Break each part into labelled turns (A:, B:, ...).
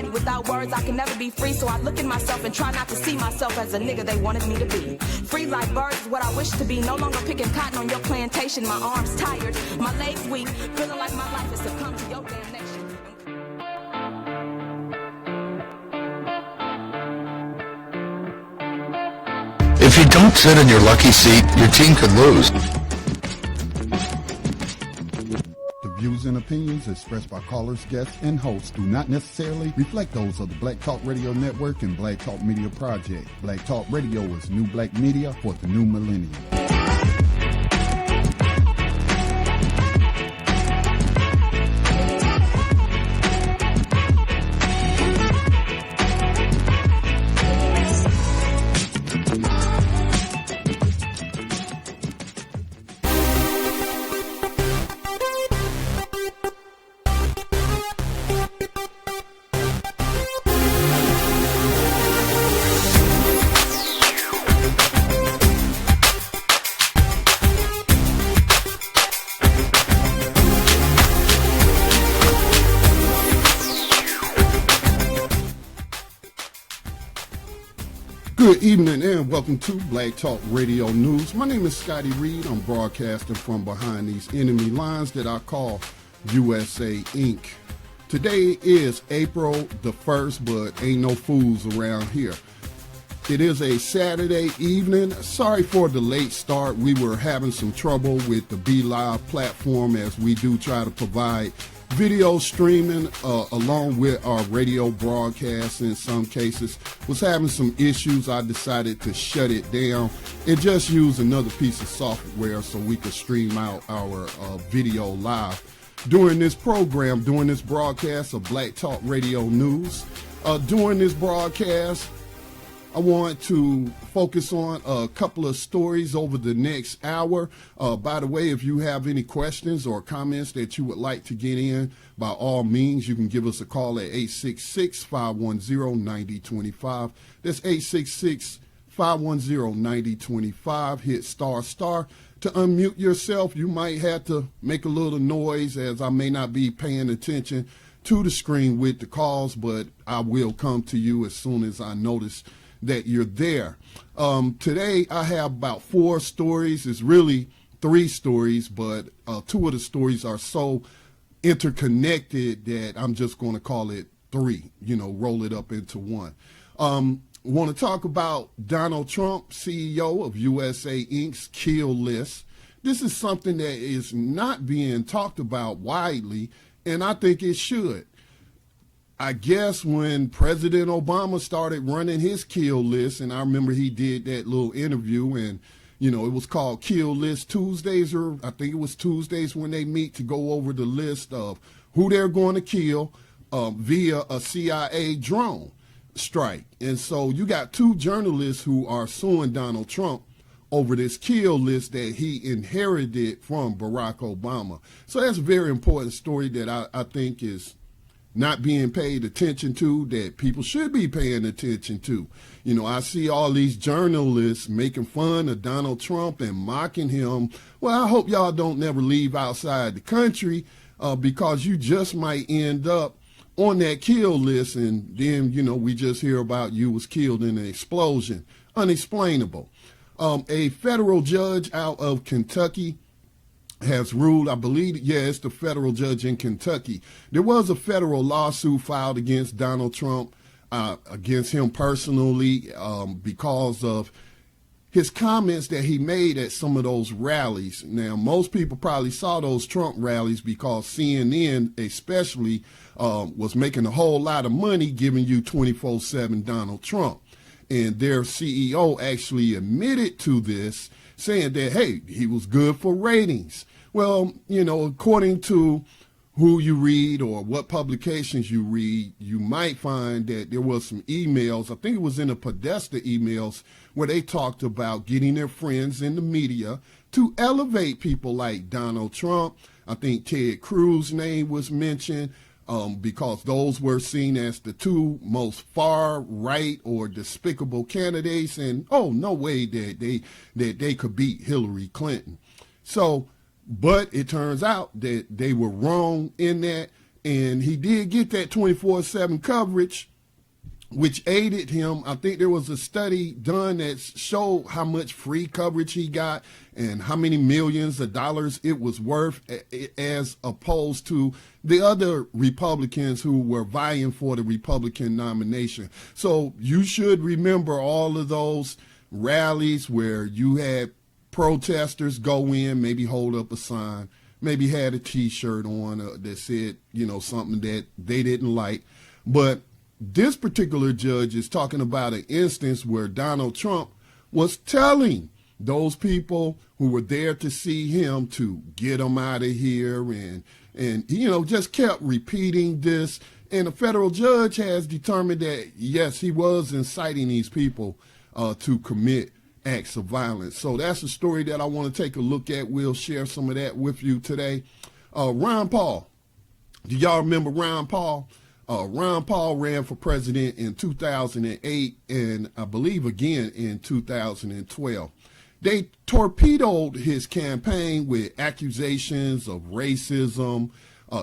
A: society without words, I can never be free. So I look at myself and try not to see myself as a nigga they wanted me to be. Free like birds is what I wish to be. No longer picking cotton on your plantation. My arms tired, my legs weak, feeling like my life has succumbed to your damnation.
B: If you don't sit in your lucky seat, your team could lose.
C: The views and opinions expressed by callers, guests, and hosts do not necessarily reflect those of the Black Talk Radio Network and Black Talk Media Project. Black Talk Radio is new black media for the new millennium. Good evening and welcome to Black Talk Radio News. My name is Scotty Reed. I'm broadcasting from behind these enemy lines that I call USA Inc. Today is April the 1st, but ain't no fools around here. It is a Saturday evening. Sorry for the late start. We were having some trouble with the Be Live platform as we do try to provide video streaming along with our radio broadcasts. In some cases was having some issues. I decided to shut it down and just use another piece of software so we could stream out our video live during this program, during this broadcast of Black Talk Radio News. During this broadcast, I want to focus on a couple of stories over the next hour. By the way, if you have any questions or comments that you would like to get in, by all means, you can give us a call at 866-510-9025. That's 866-510-9025. Hit star to unmute yourself. You might have to make a little noise as I may not be paying attention to the screen with the calls, but I will come to you as soon as I notice that you're there. Today I have about 4 stories. It's really 3 stories, but 2 of the stories are so interconnected that I'm just going to call it 3, roll it up into one. Want to talk about Donald Trump, CEO of USA Inc.'s kill list. This is something that is not being talked about widely, and I think it should. I guess when President Obama started running his kill list, and I remember he did that little interview, and, it was called Kill List Tuesdays, or I think it was Tuesdays when they meet to go over the list of who they're going to kill via a CIA drone strike. And so you got 2 journalists who are suing Donald Trump over this kill list that he inherited from Barack Obama. So that's a very important story that I think is not being paid attention to, that people should be paying attention to. I see all these journalists making fun of Donald Trump and mocking him. Well, I hope y'all don't never leave outside the country because you just might end up on that kill list, and then, we just hear about you was killed in an explosion. Unexplainable. A federal judge out of Kentucky has ruled, I believe, it's the federal judge in Kentucky. There was a federal lawsuit filed against Donald Trump, against him personally, because of his comments that he made at some of those rallies. Now, most people probably saw those Trump rallies because CNN especially was making a whole lot of money giving you 24/7 Donald Trump. And their CEO actually admitted to this, saying that, hey, he was good for ratings. Well, according to who you read or what publications you read, you might find that there was some emails, I think it was in the Podesta emails, where they talked about getting their friends in the media to elevate people like Donald Trump. I think Ted Cruz's name was mentioned because those were seen as the 2 most far right or despicable candidates, and no way that they could beat Hillary Clinton. So, but it turns out that they were wrong in that. And he did get that 24/7 coverage, which aided him. I think there was a study done that showed how much free coverage he got and how many millions of dollars it was worth, as opposed to the other Republicans who were vying for the Republican nomination. So you should remember all of those rallies where you had protesters go in, maybe hold up a sign, maybe had a T-shirt on that said, something that they didn't like. But this particular judge is talking about an instance where Donald Trump was telling those people who were there to see him to get him out of here, and just kept repeating this. And a federal judge has determined that, yes, he was inciting these people to commit acts of violence. So that's a story that I want to take a look at. We'll share some of that with you today. Ron Paul. Do y'all remember Ron Paul? Ron Paul ran for president in 2008 and I believe again in 2012. They torpedoed his campaign with accusations of racism,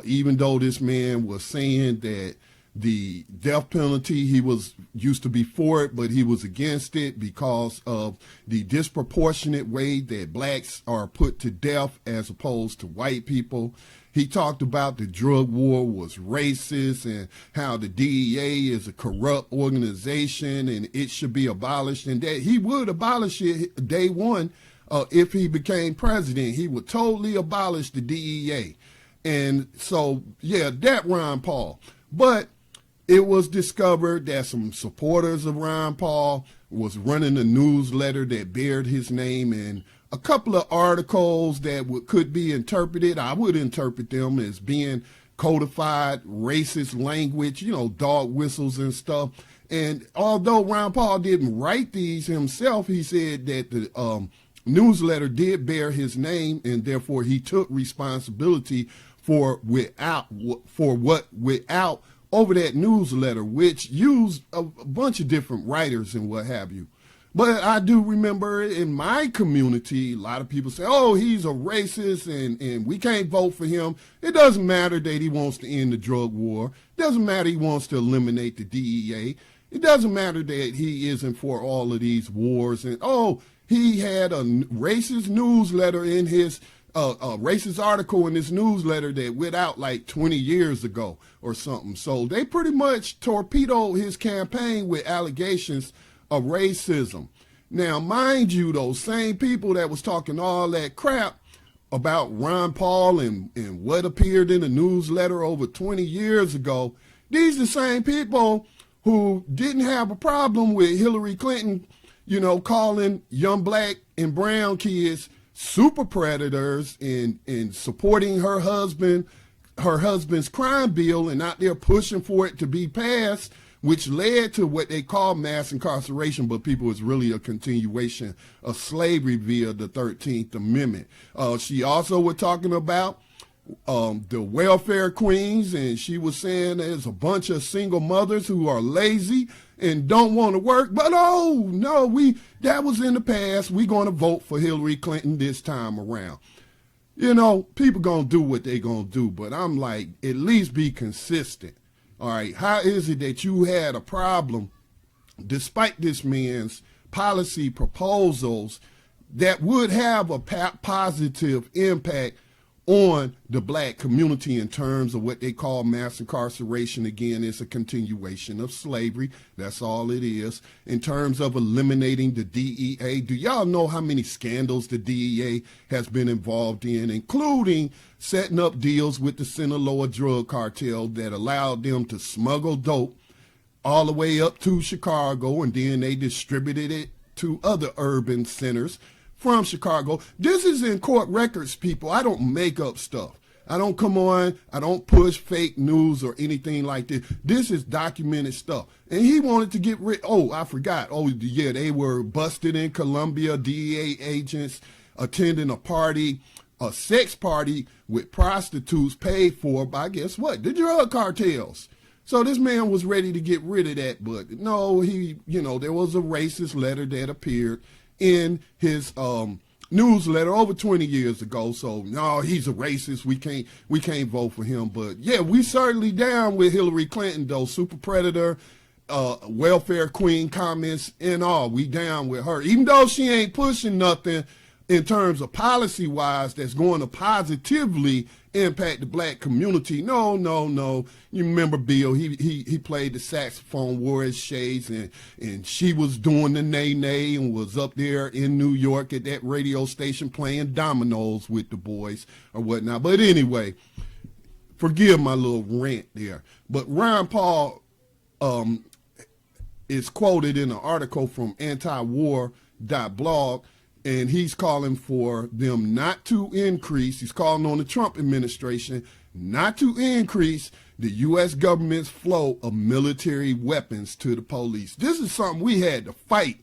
C: even though this man was saying that the death penalty, he was used to be for it, but he was against it because of the disproportionate way that blacks are put to death as opposed to white people. He talked about the drug war was racist and how the DEA is a corrupt organization and it should be abolished, and that he would abolish it day one if he became president. He would totally abolish the DEA. And so, yeah, that Ron Paul. But it was discovered that some supporters of Ron Paul was running a newsletter that bared his name, and a couple of articles that could be interpreted, I would interpret them as being codified racist language, dog whistles and stuff. And although Ron Paul didn't write these himself, he said that the newsletter did bear his name, and therefore he took responsibility for without over that newsletter, which used a bunch of different writers and what have you. But I do remember in my community, a lot of people say, oh, he's a racist and we can't vote for him. It doesn't matter that he wants to end the drug war. It doesn't matter he wants to eliminate the DEA. It doesn't matter that he isn't for all of these wars. And, oh, he had a racist newsletter in his a racist article in this newsletter that went out like 20 years ago or something. So they pretty much torpedoed his campaign with allegations of racism. Now, mind you, those same people that was talking all that crap about Ron Paul and what appeared in the newsletter over 20 years ago, these are the same people who didn't have a problem with Hillary Clinton, calling young black and brown kids super predators and supporting her husband's crime bill and out there pushing for it to be passed, which led to what they call mass incarceration, but people, it's really a continuation of slavery via the 13th Amendment. She also was talking about the welfare queens, and she was saying there's a bunch of single mothers who are lazy and don't want to work, but oh no, that was in the past. We're going to vote for Hillary Clinton this time around. People going to do what they going to do, but I'm like, at least be consistent. All right, how is it that you had a problem despite this man's policy proposals that would have a positive impact on the black community in terms of what they call mass incarceration? Again, it's a continuation of slavery. That's all it is. In terms of eliminating the DEA, do y'all know how many scandals the DEA has been involved in, including setting up deals with the Sinaloa drug cartel that allowed them to smuggle dope all the way up to Chicago, and then they distributed it to other urban centers from Chicago. This is in court records, people. I don't make up stuff. I don't come on, I don't push fake news or anything like this. This is documented stuff. And he wanted to get rid, I forgot. Oh, yeah, they were busted in Colombia, DEA agents attending a party, a sex party with prostitutes paid for by, guess what, the drug cartels. So this man was ready to get rid of that, but no, there was a racist letter that appeared in his newsletter over 20 years ago. So no, he's a racist. We can't vote for him. But yeah, we certainly down with Hillary Clinton though. Super predator, welfare queen comments and all. We down with her, even though she ain't pushing nothing in terms of policy wise that's going to positively impact the black community. No. You remember Bill, he played the saxophone, wore his shades, and she was doing the nay and was up there in New York at that radio station playing dominoes with the boys or whatnot. But anyway, forgive my little rant there. But Ron Paul is quoted in an article from antiwar.blog, and he's calling for them not to increase, he's calling on the Trump administration not to increase the U.S. government's flow of military weapons to the police. This is something we had to fight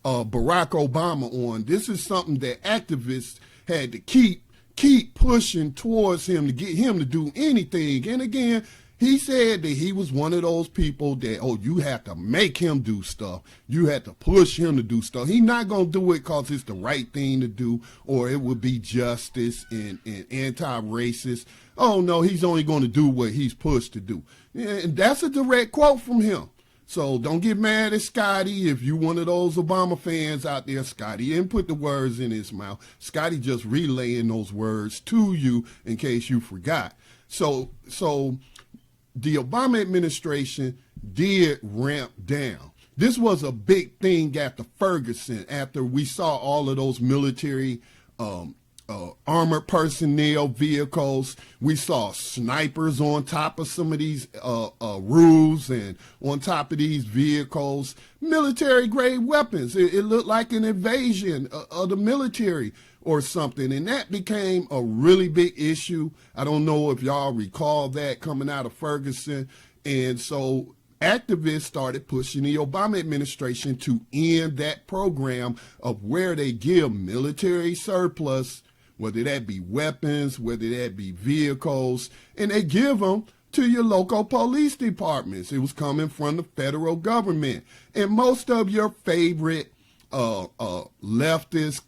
C: Barack Obama on. This is something that activists had to keep pushing towards him to get him to do anything. And again, he said that he was one of those people that, you have to make him do stuff. You have to push him to do stuff. He's not going to do it because it's the right thing to do, or it would be justice and anti-racist. Oh, no, he's only going to do what he's pushed to do. And that's a direct quote from him. So don't get mad at Scotty if you one of those Obama fans out there. Scotty didn't put the words in his mouth. Scotty just relaying those words to you in case you forgot. So the Obama administration did ramp down. This was a big thing after Ferguson, after we saw all of those military armored personnel vehicles. We saw snipers on top of some of these roofs and on top of these vehicles, military-grade weapons. It looked like an invasion of the military or something, and that became a really big issue. I don't know if y'all recall that coming out of Ferguson. And so activists started pushing the Obama administration to end that program of where they give military surplus, whether that be weapons, whether that be vehicles, and they give them to your local police departments. It was coming from the federal government. And most of your favorite leftist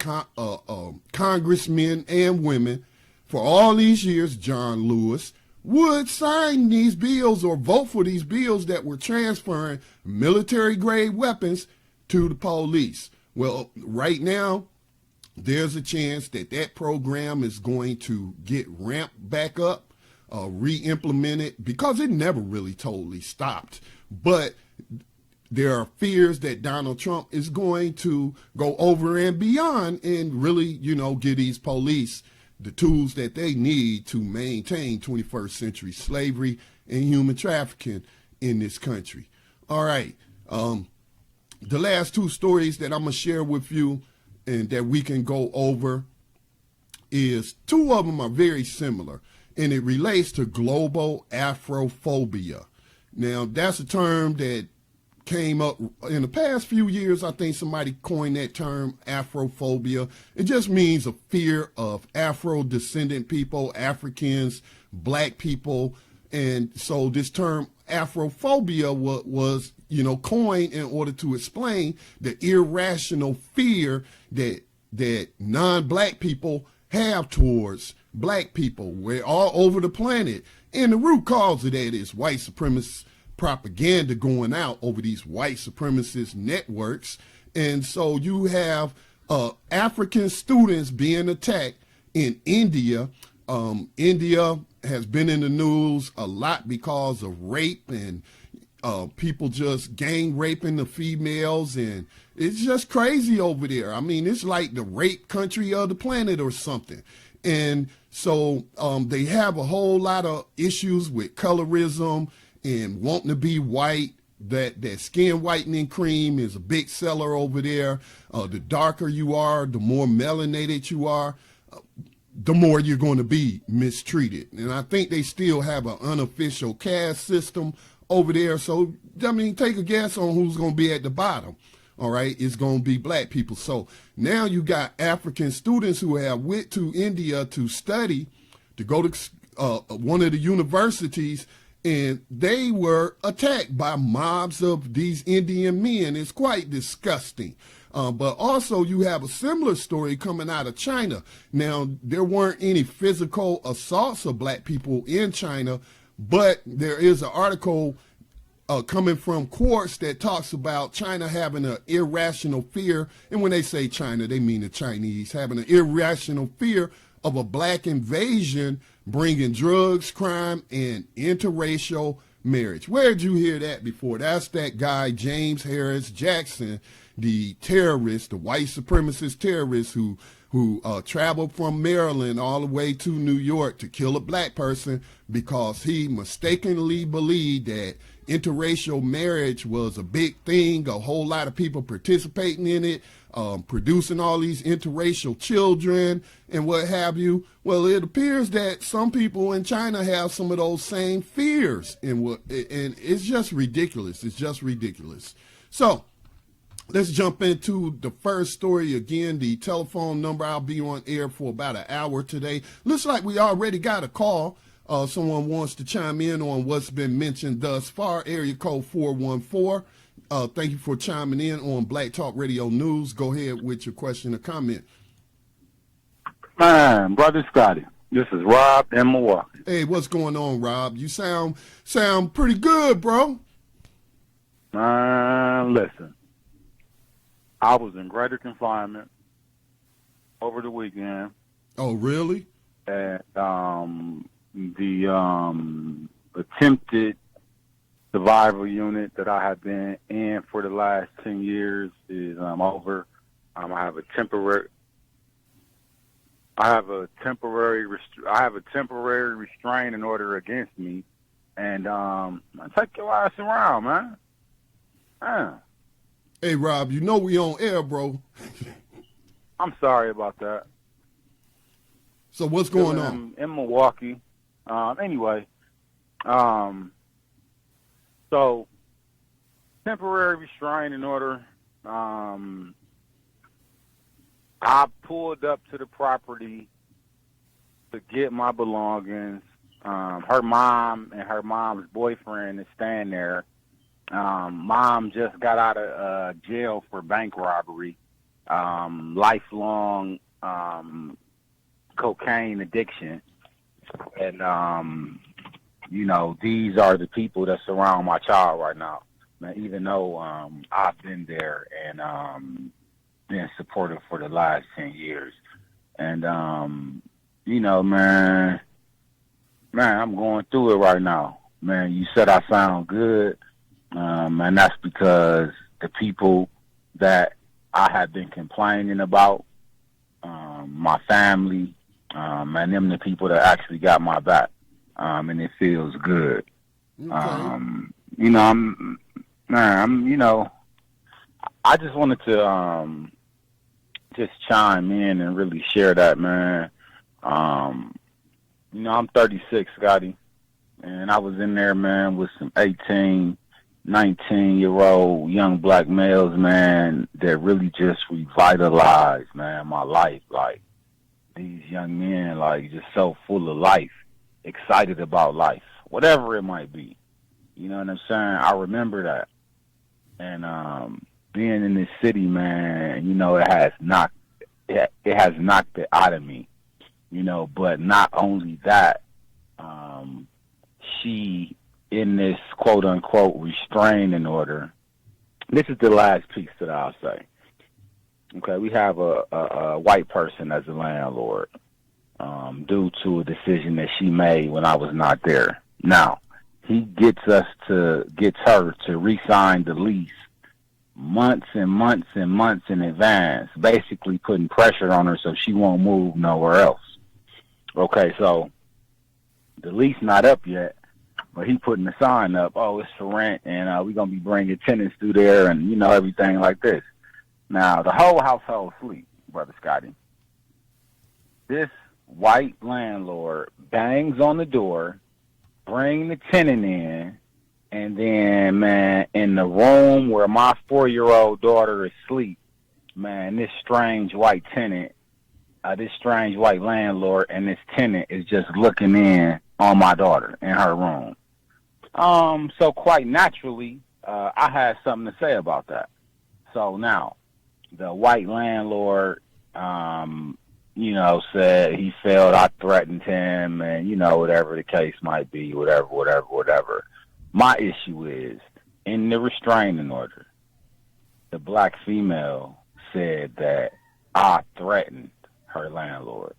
C: congressmen and women for all these years, John Lewis, would sign these bills or vote for these bills that were transferring military-grade weapons to the police. Well, right now, there's a chance that that program is going to get ramped back up, re-implemented, because it never really totally stopped. But there are fears that Donald Trump is going to go over and beyond and really, give these police the tools that they need to maintain 21st century slavery and human trafficking in this country. All right. The last two stories that I'm going to share with you and that we can go over is two of them are very similar, and it relates to global Afrophobia. Now, that's a term that came up in the past few years. I think somebody coined that term, Afrophobia. It just means a fear of Afro-descendant people, Africans, black people. And so this term Afrophobia was coined in order to explain the irrational fear that non-black people have towards black people. We're all over the planet. And the root cause of that is white supremacist propaganda going out over these white supremacist networks. And so you have African students being attacked in India. India has been in the news a lot because of rape and people just gang raping the females, and it's just crazy over there. I mean, it's like the rape country of the planet or something. And so they have a whole lot of issues with colorism and wanting to be white. That skin whitening cream is a big seller over there. The darker you are, the more melanated you are, the more you're going to be mistreated. And I think they still have an unofficial caste system over there. So, I mean, take a guess on who's going to be at the bottom. All right, it's going to be black people. So now you got African students who have went to India to study, to go to one of the universities, and they were attacked by mobs of these Indian men. It's quite disgusting. But also you have a similar story coming out of China. Now, there weren't any physical assaults of black people in China, but there is an article coming from Quartz that talks about China having an irrational fear. And when they say China, they mean the Chinese, having an irrational fear of a black invasion, bringing drugs, crime, and interracial marriage. Where did you hear that before? That's that guy, James Harris Jackson, the terrorist, the white supremacist terrorist who traveled from Maryland all the way to New York to kill a black person because he mistakenly believed that interracial marriage was a big thing, a whole lot of people participating in it, producing all these interracial children and what have you. Well, it appears that some people in China have some of those same fears, and it's just ridiculous. It's just ridiculous. So let's jump into the first story. Again, the telephone number, I'll be on air for about an hour today. Looks like we already got a call. Someone wants to chime in on what's been mentioned thus far. Area code 414. Thank you for chiming in on Black Talk Radio News. Go ahead with your question or comment.
D: Man, Brother Scotty, this is Rob in Milwaukee.
C: Hey, what's going on, Rob? You sound pretty good, bro.
D: Listen, I was in greater confinement over the weekend.
C: Oh, really?
D: And the attempted survival unit that I have been in for the last 10 years is over. I have a temporary restraining order against me, and take your ass around, man.
C: Hey, Rob, you know we on air, bro.
D: I'm sorry about that.
C: So what's going on?
D: In Milwaukee. Anyway, so temporary restraining order. I pulled up to the property to get my belongings. Her mom and her mom's boyfriend is staying there. Mom just got out of jail for bank robbery, lifelong cocaine addiction. And, these are the people that surround my child right now. Man, even though I've been there and been supportive for the last 10 years. And, man, I'm going through it right now. Man, you said I sound good. And that's because the people that I have been complaining about, my family, and them the people that actually got my back, and it feels good. Okay. I just wanted to just chime in and really share that, man. I'm 36, Scotty, and I was in there, man, with some 18, 19-year-old young black males, man, that really just revitalized, man, my life. Like, these young men, like, just so full of life, excited about life, whatever it might be. You know what I'm saying? I remember that. And being in this city, man, it has knocked it out of me. But not only that, she, in this quote-unquote restraining order, this is the last piece that I'll say. Okay, we have a white person as a landlord due to a decision that she made when I was not there. Now, he gets her to re-sign the lease months and months and months in advance, basically putting pressure on her so she won't move nowhere else. Okay, so the lease not up yet, but he putting the sign up, oh, it's for rent, and we're going to be bringing tenants through there and, everything like this. Now, the whole household sleep, Brother Scotty. This white landlord bangs on the door, bring the tenant in, and then, man, in the room where my 4-year-old daughter is asleep, man, this strange white tenant, this strange white landlord and this tenant is just looking in on my daughter in her room. So quite naturally, I had something to say about that. So now, the white landlord, said he felt I threatened him, and whatever the case might be, whatever. My issue is in the restraining order, the black female said that I threatened her landlord.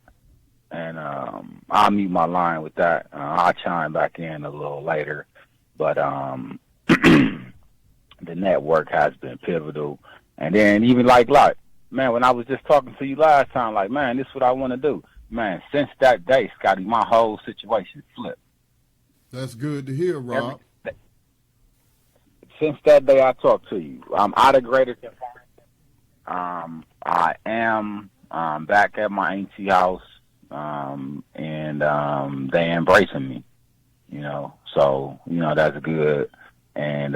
D: And I'll mute my line with that. I'll chime back in a little later. But the network has been pivotal. And then even like, man, when I was just talking to you last time, like, man, this is what I want to do. Man, since that day, Scotty, my whole situation flipped.
C: That's good to hear, Rob.
D: Since that day I talked to you, I'm out of greater confinement. I am back at my auntie house. And they embracing me, so, that's good. And,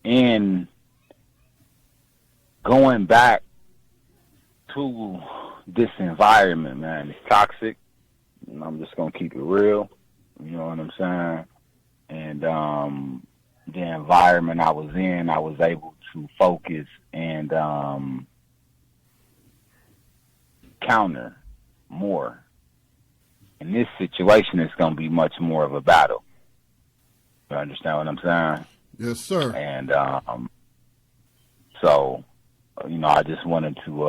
D: in going back to this environment, man, it's toxic. And I'm just going to keep it real. You know what I'm saying? And, the environment I was in, I was able to focus and, counter more. In this situation, it's going to be much more of a battle. You understand what I'm saying?
C: Yes, sir.
D: And so, I just wanted to,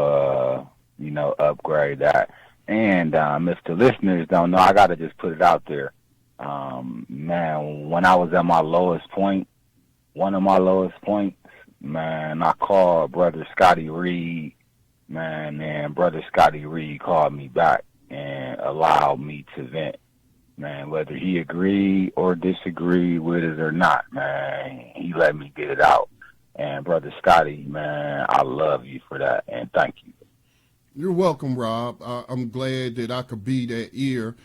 D: upgrade that. And if the listeners don't know, I got to just put it out there. Man, when I was at my lowest point, one of my lowest points, man, I called Brother Scotty Reed. Man, and Brother Scotty Reed called me back and allowed me to vent. Man, whether he agreed or disagreed with it or not, man, he let me get it out. And Brother Scotty, man, I love you for that, and thank you.
C: You're welcome, Rob. I'm glad that I could be that ear.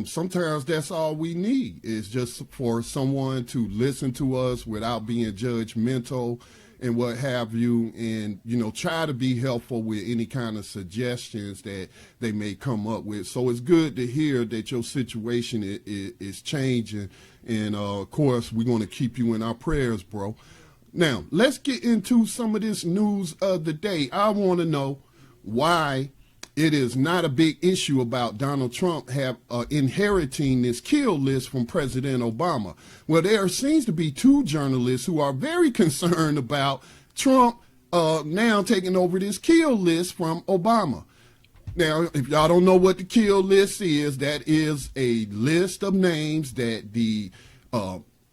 C: Sometimes that's all we need is just for someone to listen to us without being judgmental and what have you, and, try to be helpful with any kind of suggestions that they may come up with. So it's good to hear that your situation is changing. And, of course, we're going to keep you in our prayers, bro. Now, let's get into some of this news of the day. I want to know why it is not a big issue about Donald Trump inheriting this kill list from President Obama. Well, there seems to be two journalists who are very concerned about Trump now taking over this kill list from Obama. Now, if y'all don't know what the kill list is, that is a list of names that the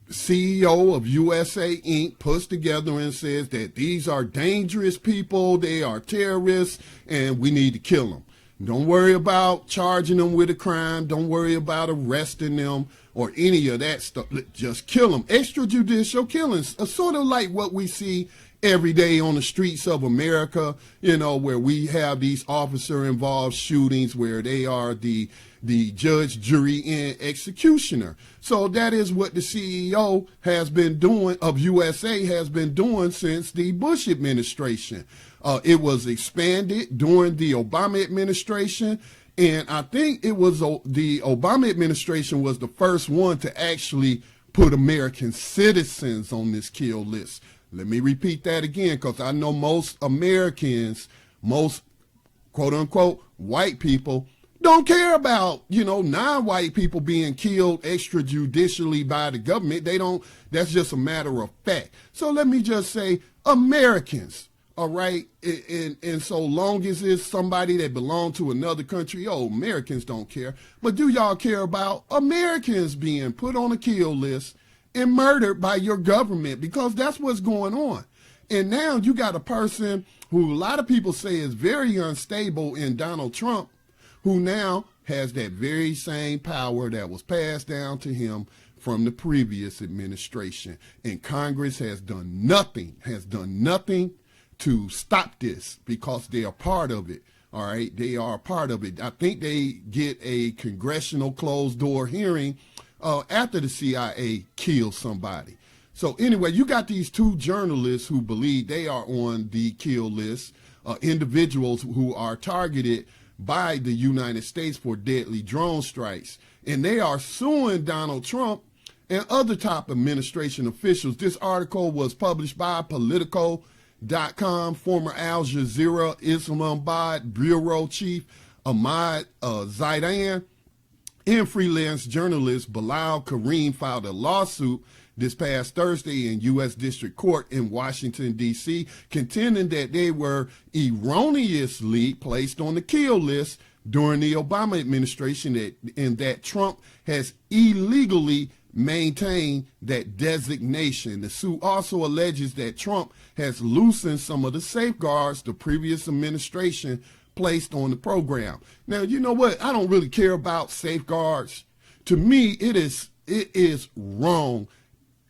C: CEO of USA Inc. puts together and says that these are dangerous people, they are terrorists, and we need to kill them. Don't worry about charging them with a crime. Don't worry about arresting them or any of that stuff. Just kill them. Extrajudicial killings, sort of like what we see every day on the streets of America, where we have these officer-involved shootings where they are the judge, jury, and executioner. So that is what the CEO has been doing, of USA has been doing since the Bush administration. It was expanded during the Obama administration, and I think it was the Obama administration was the first one to actually put American citizens on this kill list. Let me repeat that again, because I know most Americans, most quote-unquote white people, don't care about, non-white people being killed extrajudicially by the government. They don't, that's just a matter of fact. So let me just say Americans, all right? And so long as it's somebody that belongs to another country, Americans don't care. But do y'all care about Americans being put on a kill list and murdered by your government? Because that's what's going on. And now you got a person who a lot of people say is very unstable in Donald Trump, who now has that very same power that was passed down to him from the previous administration. And Congress has done nothing to stop this because they are part of it. All right, they are a part of it. I think they get a congressional closed door hearing after the CIA kills somebody. So anyway, you got these two journalists who believe they are on the kill list, individuals who are targeted by the United States for deadly drone strikes. And they are suing Donald Trump and other top administration officials. This article was published by Politico, News.com, former Al Jazeera Islamabad bureau chief Ahmad Zaidan, and freelance journalist Bilal Kareem filed a lawsuit this past Thursday in U.S. District Court in Washington, D.C., contending that they were erroneously placed on the kill list during the Obama administration, and that Trump has illegally maintained that designation. The suit also alleges that Trump has loosened some of the safeguards the previous administration placed on the program. Now, you know what? I don't really care about safeguards. To me, it is wrong.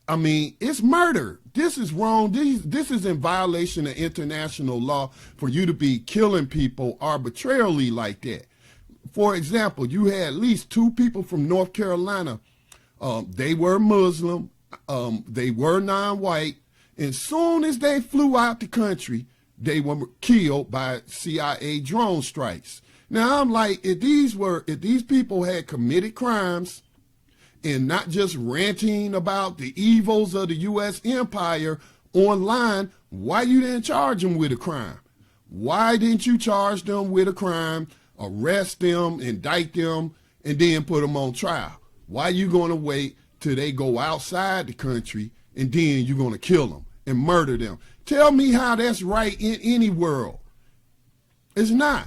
C: I mean, it's murder. This is wrong. This is in violation of international law for you to be killing people arbitrarily like that. For example, you had at least 2 people from North Carolina. They were Muslim. They were non-white. And soon as they flew out the country, they were killed by CIA drone strikes. Now, I'm like, if these people had committed crimes and not just ranting about the evils of the U.S. empire online, why you didn't charge them with a crime? Why didn't you charge them with a crime, arrest them, indict them, and then put them on trial? Why you going to wait till they go outside the country and then you're going to kill them and murder them? Tell me how that's right in any world. It's not.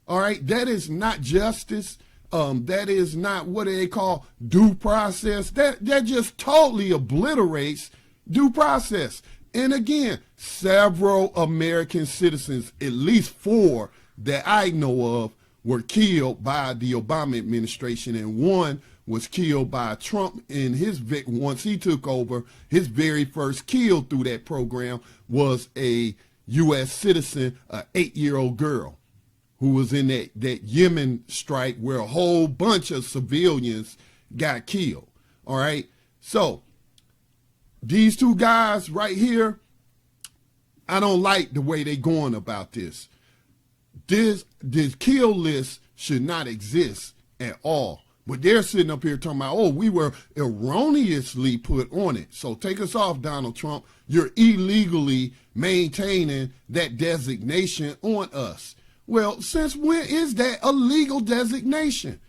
C: All right? That is not justice. That is not what they call due process. That just totally obliterates due process. And again, several American citizens, at least 4 that I know of, were killed by the Obama administration, and 1 was killed by Trump in once he took over. His very first kill through that program was a U.S. citizen, an 8-year-old girl, who was in that Yemen strike where a whole bunch of civilians got killed. All right. So these 2 guys right here, I don't like the way they're going about this. This kill list should not exist at all. But they're sitting up here talking about, oh, we were erroneously put on it. So take us off, Donald Trump. You're illegally maintaining that designation on us. Well, since when is that a legal designation?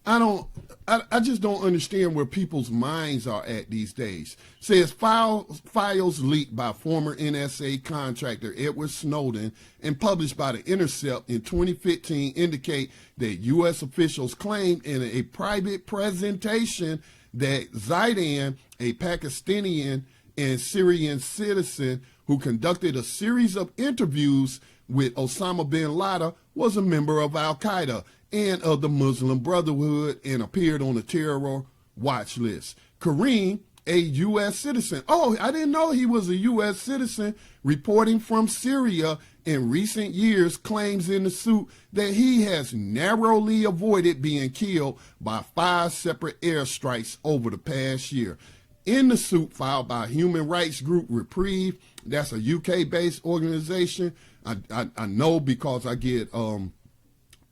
C: I just don't understand where people's minds are at these days. Says files leaked by former NSA contractor Edward Snowden and published by The Intercept in 2015 indicate that U.S. officials claimed in a private presentation that Zaidan, a Pakistani and Syrian citizen who conducted a series of interviews with Osama bin Laden, was a member of Al-Qaeda and of the Muslim Brotherhood and appeared on the terror watch list. Kareem, a U.S. citizen. Oh, I didn't know he was a U.S. citizen, reporting from Syria in recent years, claims in the suit that he has narrowly avoided being killed by 5 separate airstrikes over the past year. In the suit filed by human rights group Reprieve, that's a UK-based organization. I know because I get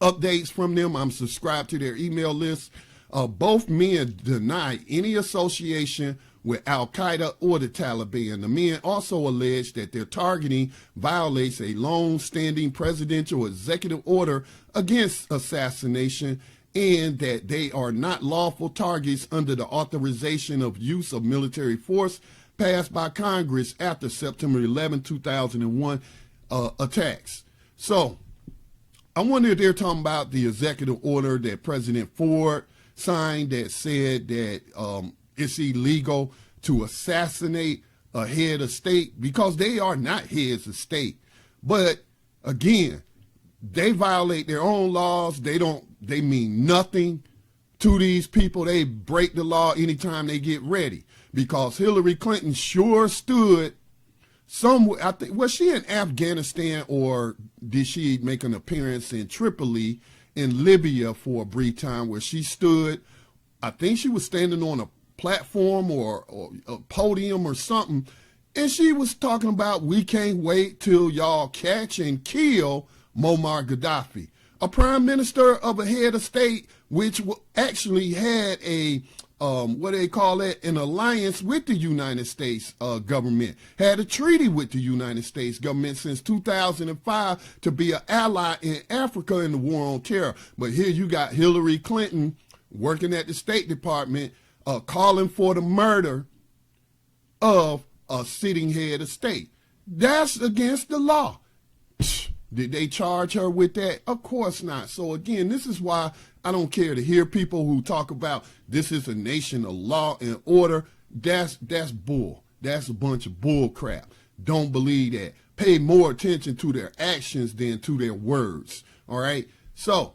C: updates from them. I'm subscribed to their email list. Both men deny any association with Al-Qaeda or the Taliban. The men also allege that their targeting violates a long-standing presidential executive order against assassination and that they are not lawful targets under the authorization of use of military force passed by Congress after September 11, 2001 attacks. So I wonder if they're talking about the executive order that President Ford signed that said that it's illegal to assassinate a head of state, because they are not heads of state. But again, they violate their own laws. They mean nothing to these people. They break the law anytime they get ready, because Hillary Clinton sure stood somewhere. I think, was she in Afghanistan, or did she make an appearance in Tripoli in Libya for a brief time where she stood? I think she was standing on a platform or a podium or something, and she was talking about, we can't wait till y'all catch and kill Muammar Gaddafi, a prime minister of a head of state which actually had a what they call that, an alliance with the United States government, had a treaty with the United States government since 2005 to be an ally in Africa in the war on terror. But here you got Hillary Clinton working at the State Department, calling for the murder of a sitting head of state. That's against the law. Did they charge her with that? Of course not. So again, this is why I don't care to hear people who talk about this is a nation of law and order. That's bull. That's a bunch of bull crap. Don't believe that. Pay more attention to their actions than to their words. All right. So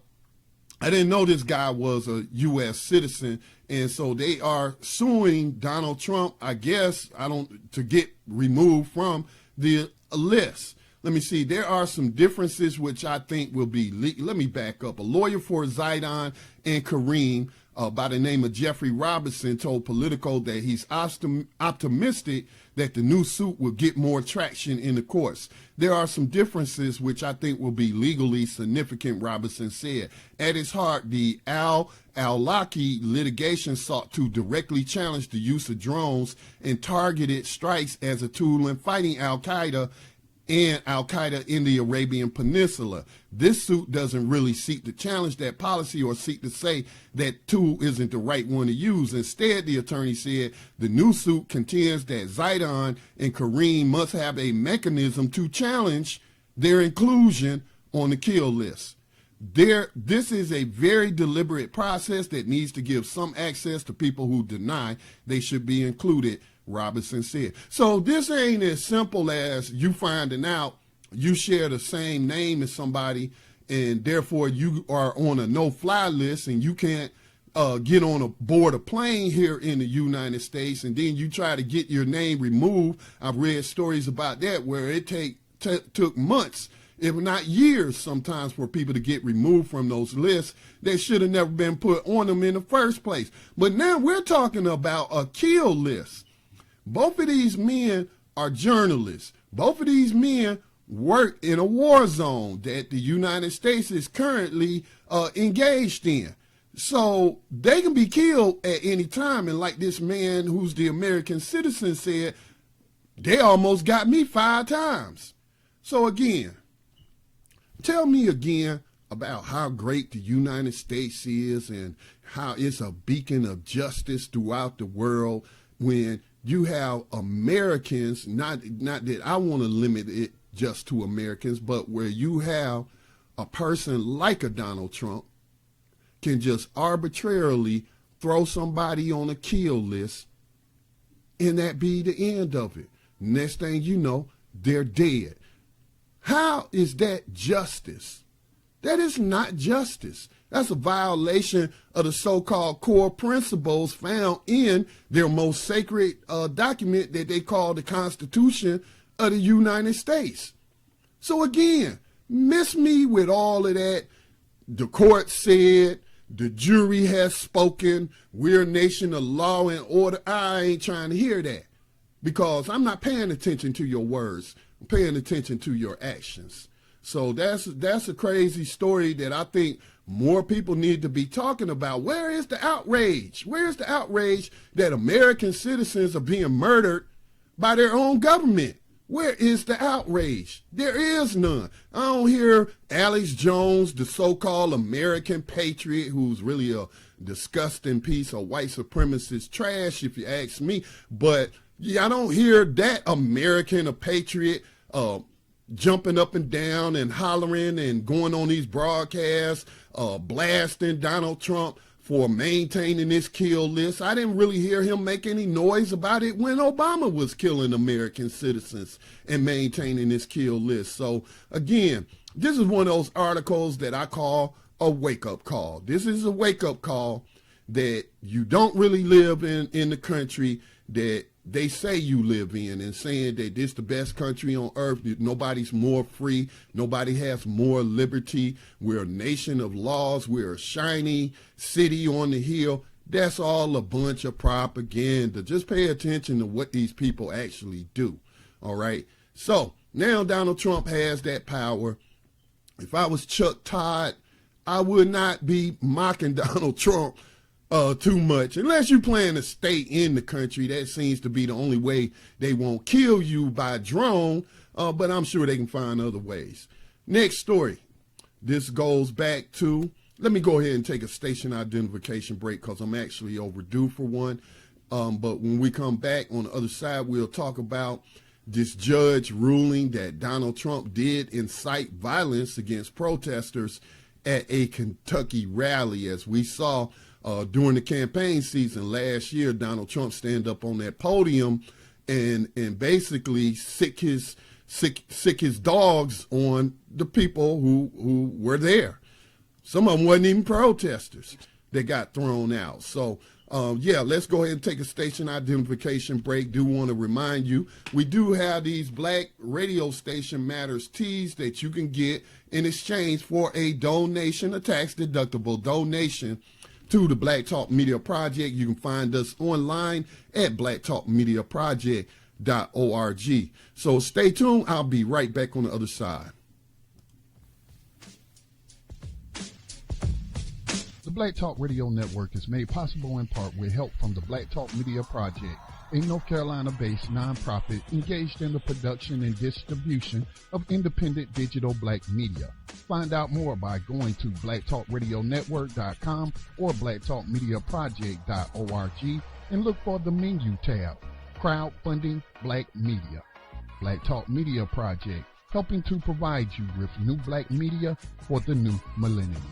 C: I didn't know this guy was a U.S. citizen, and so they are suing Donald Trump, I guess, to get removed from the list. Let me see. There are some differences which I think will be. Let me back up. A lawyer for Zaidan and Kareem by the name of Jeffrey Robinson told Politico that he's optimistic that the new suit will get more traction in the courts. There are some differences which I think will be legally significant, Robinson said. At its heart, the al-Awlaki litigation sought to directly challenge the use of drones and targeted strikes as a tool in fighting al-Qaeda and al-Qaeda in the Arabian Peninsula. This suit doesn't really seek to challenge that policy or seek to say that tool isn't the right one to use. Instead, the attorney said the new suit contends that Zaidan and Kareem must have a mechanism to challenge their inclusion on the kill list. This is a very deliberate process that needs to give some access to people who deny they should be included, Robinson said. So this ain't as simple as you finding out you share the same name as somebody and therefore you are on a no-fly list and you can't get on a board a plane here in the United States, and then you try to get your name removed. I've read stories about that where it took months, if not years sometimes, for people to get removed from those lists that should have never been put on them in the first place. But now we're talking about a kill list. Both of these men are journalists. Both of these men work in a war zone that the United States is currently engaged in. So they can be killed at any time. And like this man who's the American citizen said, they almost got me 5 times. So again, tell me again about how great the United States is and how it's a beacon of justice throughout the world when you have Americans, not that I want to limit it just to Americans, but where you have a person like a Donald Trump can just arbitrarily throw somebody on a kill list and that be the end of it. Next thing you know, they're dead. How is that justice? That is not justice. That's a violation of the so-called core principles found in their most sacred document that they call the Constitution of the United States. So again, miss me with all of that. The court said, the jury has spoken, we're a nation of law and order. I ain't trying to hear that because I'm not paying attention to your words. I'm paying attention to your actions. So that's a crazy story that I think more people need to be talking about. Where is the outrage? Where's the outrage that American citizens are being murdered by their own government? Where is the outrage? There is none. I don't hear Alex Jones, the so-called American patriot, who's really a disgusting piece of white supremacist trash, if you ask me. But yeah, I don't hear that American, a patriot, jumping up and down and hollering and going on these broadcasts, blasting Donald Trump for maintaining this kill list. I didn't really hear him make any noise about it when Obama was killing American citizens and maintaining this kill list. So again, this is one of those articles that I call a wake-up call. This is a wake-up call that you don't really live in the country that they say you live in, and saying that this is the best country on earth. Nobody's more free. Nobody has more liberty. We're a nation of laws. We're a shiny city on the hill. That's all a bunch of propaganda. Just pay attention to what these people actually do. All right. So now Donald Trump has that power. If I was Chuck Todd, I would not be mocking Donald Trump too much. Unless you plan to stay in the country, that seems to be the only way they won't kill you by drone, but I'm sure they can find other ways. Next story. This goes back to, let me go ahead and take a station identification break because I'm actually overdue for one. But when we come back on the other side, we'll talk about this judge ruling that Donald Trump did incite violence against protesters at a Kentucky rally. As we saw during the campaign season last year, Donald Trump stand up on that podium and basically sick his dogs on the people who were there. Some of them wasn't even protesters that got thrown out. So yeah, let's go ahead and take a station identification break. Do want to remind you, we do have these Black Radio Station Matters tees that you can get in exchange for a donation, a tax-deductible donation to the Black Talk Media Project. You can find us online at blacktalkmediaproject.org. So stay tuned. I'll be right back on the other side. The Black Talk Radio Network is made possible in part with help from the Black Talk Media Project, a North Carolina-based nonprofit engaged in the production and distribution of independent digital black media. Find out more by going to blacktalkradionetwork.com or blacktalkmediaproject.org and look for the menu tab, Crowdfunding Black Media. Black Talk Media Project, helping to provide you with new black media for the new millennium.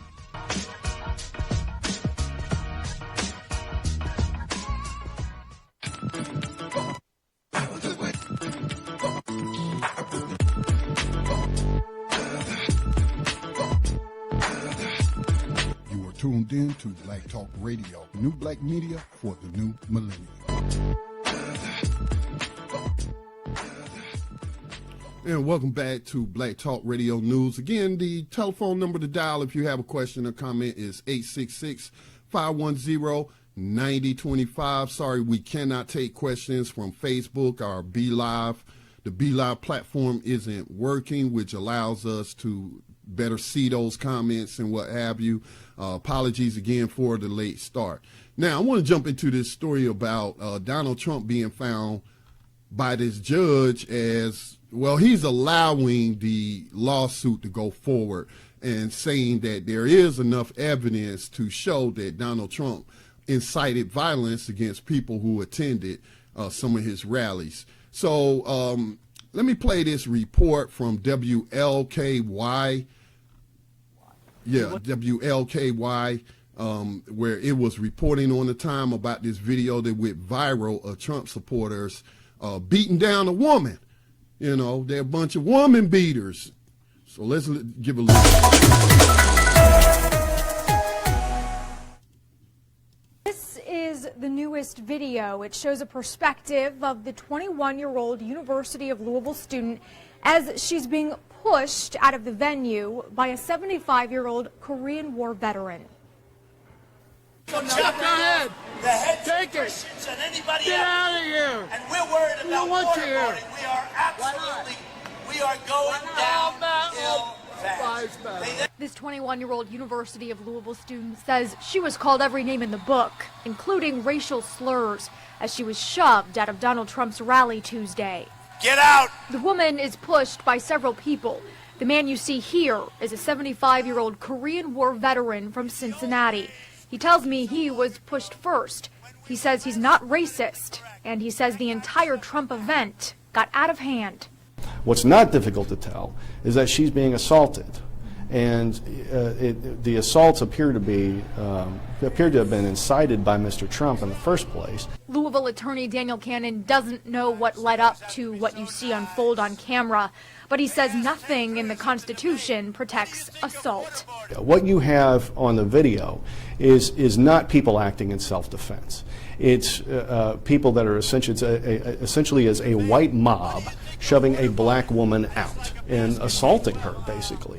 C: You are tuned in to Black Talk Radio, new black media for the new millennium. And welcome back to Black Talk Radio News. Again, the telephone number to dial if you have a question or comment is 866-510-9025. Sorry, we cannot take questions from Facebook or Be Live. The Be Live platform isn't working, which allows us to better see those comments and what have you. Apologies again for the late start. Now, I want to jump into this story about Donald Trump being found by this judge as, well, he's allowing the lawsuit to go forward and saying that there is enough evidence to show that Donald Trump incited violence against people who attended some of his rallies. So let me play this report from WLKY. Yeah, WLKY, where it was reporting on the time about this video that went viral of Trump supporters beating down a woman. You know, they're a bunch of woman beaters. So let's give a listen.
E: This is the newest video. It shows a perspective of the 21-year-old University of Louisville student as she's being pushed out of the venue by a 75-year-old Korean War veteran.
F: So check your head. The heads of Christians and anybody else. Get out of here. And we're worried about waterboarding. We are absolutely, we are going downhill fast.
E: This 21-year-old University of Louisville student says she was called every name in the book, including racial slurs, as she was shoved out of Donald Trump's rally Tuesday.
F: Get out.
E: The woman is pushed by several people. The man you see here is a 75-year-old Korean War veteran from Cincinnati. He tells me he was pushed first. He says he's not racist, and he says the entire Trump event got out of hand.
G: What's not difficult to tell is that she's being assaulted, and the assaults appear to have been incited by Mr. Trump in the first place.
E: Louisville attorney Daniel Cannon doesn't know what led up to what you see unfold on camera, but he says nothing in the Constitution protects assault.
G: What you have on the video is not people acting in self-defense. It's people that are essentially as a white mob shoving a black woman out and assaulting her, basically.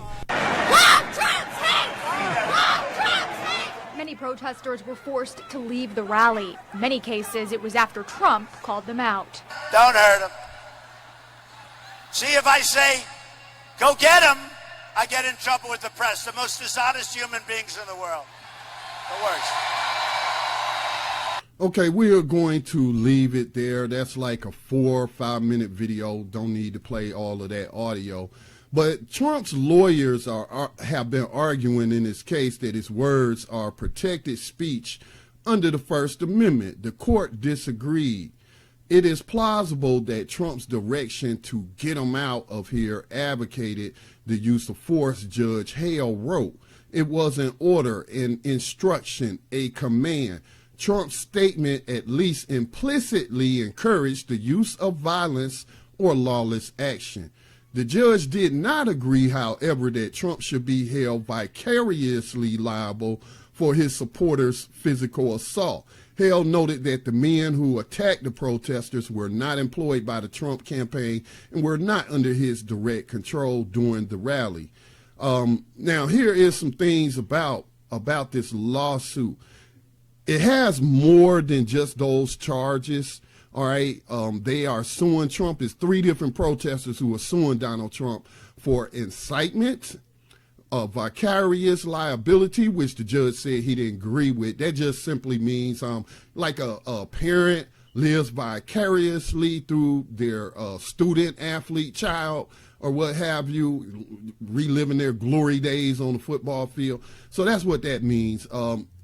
E: Many protesters were forced to leave the rally. In many cases, it was after Trump called them out.
F: Don't hurt him. See, if I say, go get him, I get in trouble with the press. The most dishonest human beings in the world. The worst.
C: Okay, we are going to leave it there. That's like a 4 or 5 minute video. Don't need to play all of that audio. But Trump's lawyers have been arguing in this case that his words are protected speech under the First Amendment. The court disagreed. It is plausible that Trump's direction to get him out of here advocated the use of force, Judge Hale wrote. It was an order, an instruction, a command. Trump's statement at least implicitly encouraged the use of violence or lawless action. The judge did not agree, however, that Trump should be held vicariously liable for his supporters' physical assault. Hale noted that the men who attacked the protesters were not employed by the Trump campaign and were not under his direct control during the rally. Now, here is some things about this lawsuit. It has more than just those charges. All right. They are suing Trump. It's 3 different protesters who are suing Donald Trump for incitement, vicarious liability, which the judge said he didn't agree with. That just simply means like a parent lives vicariously through their student, athlete, child, or what have you, reliving their glory days on the football field. So that's what that means.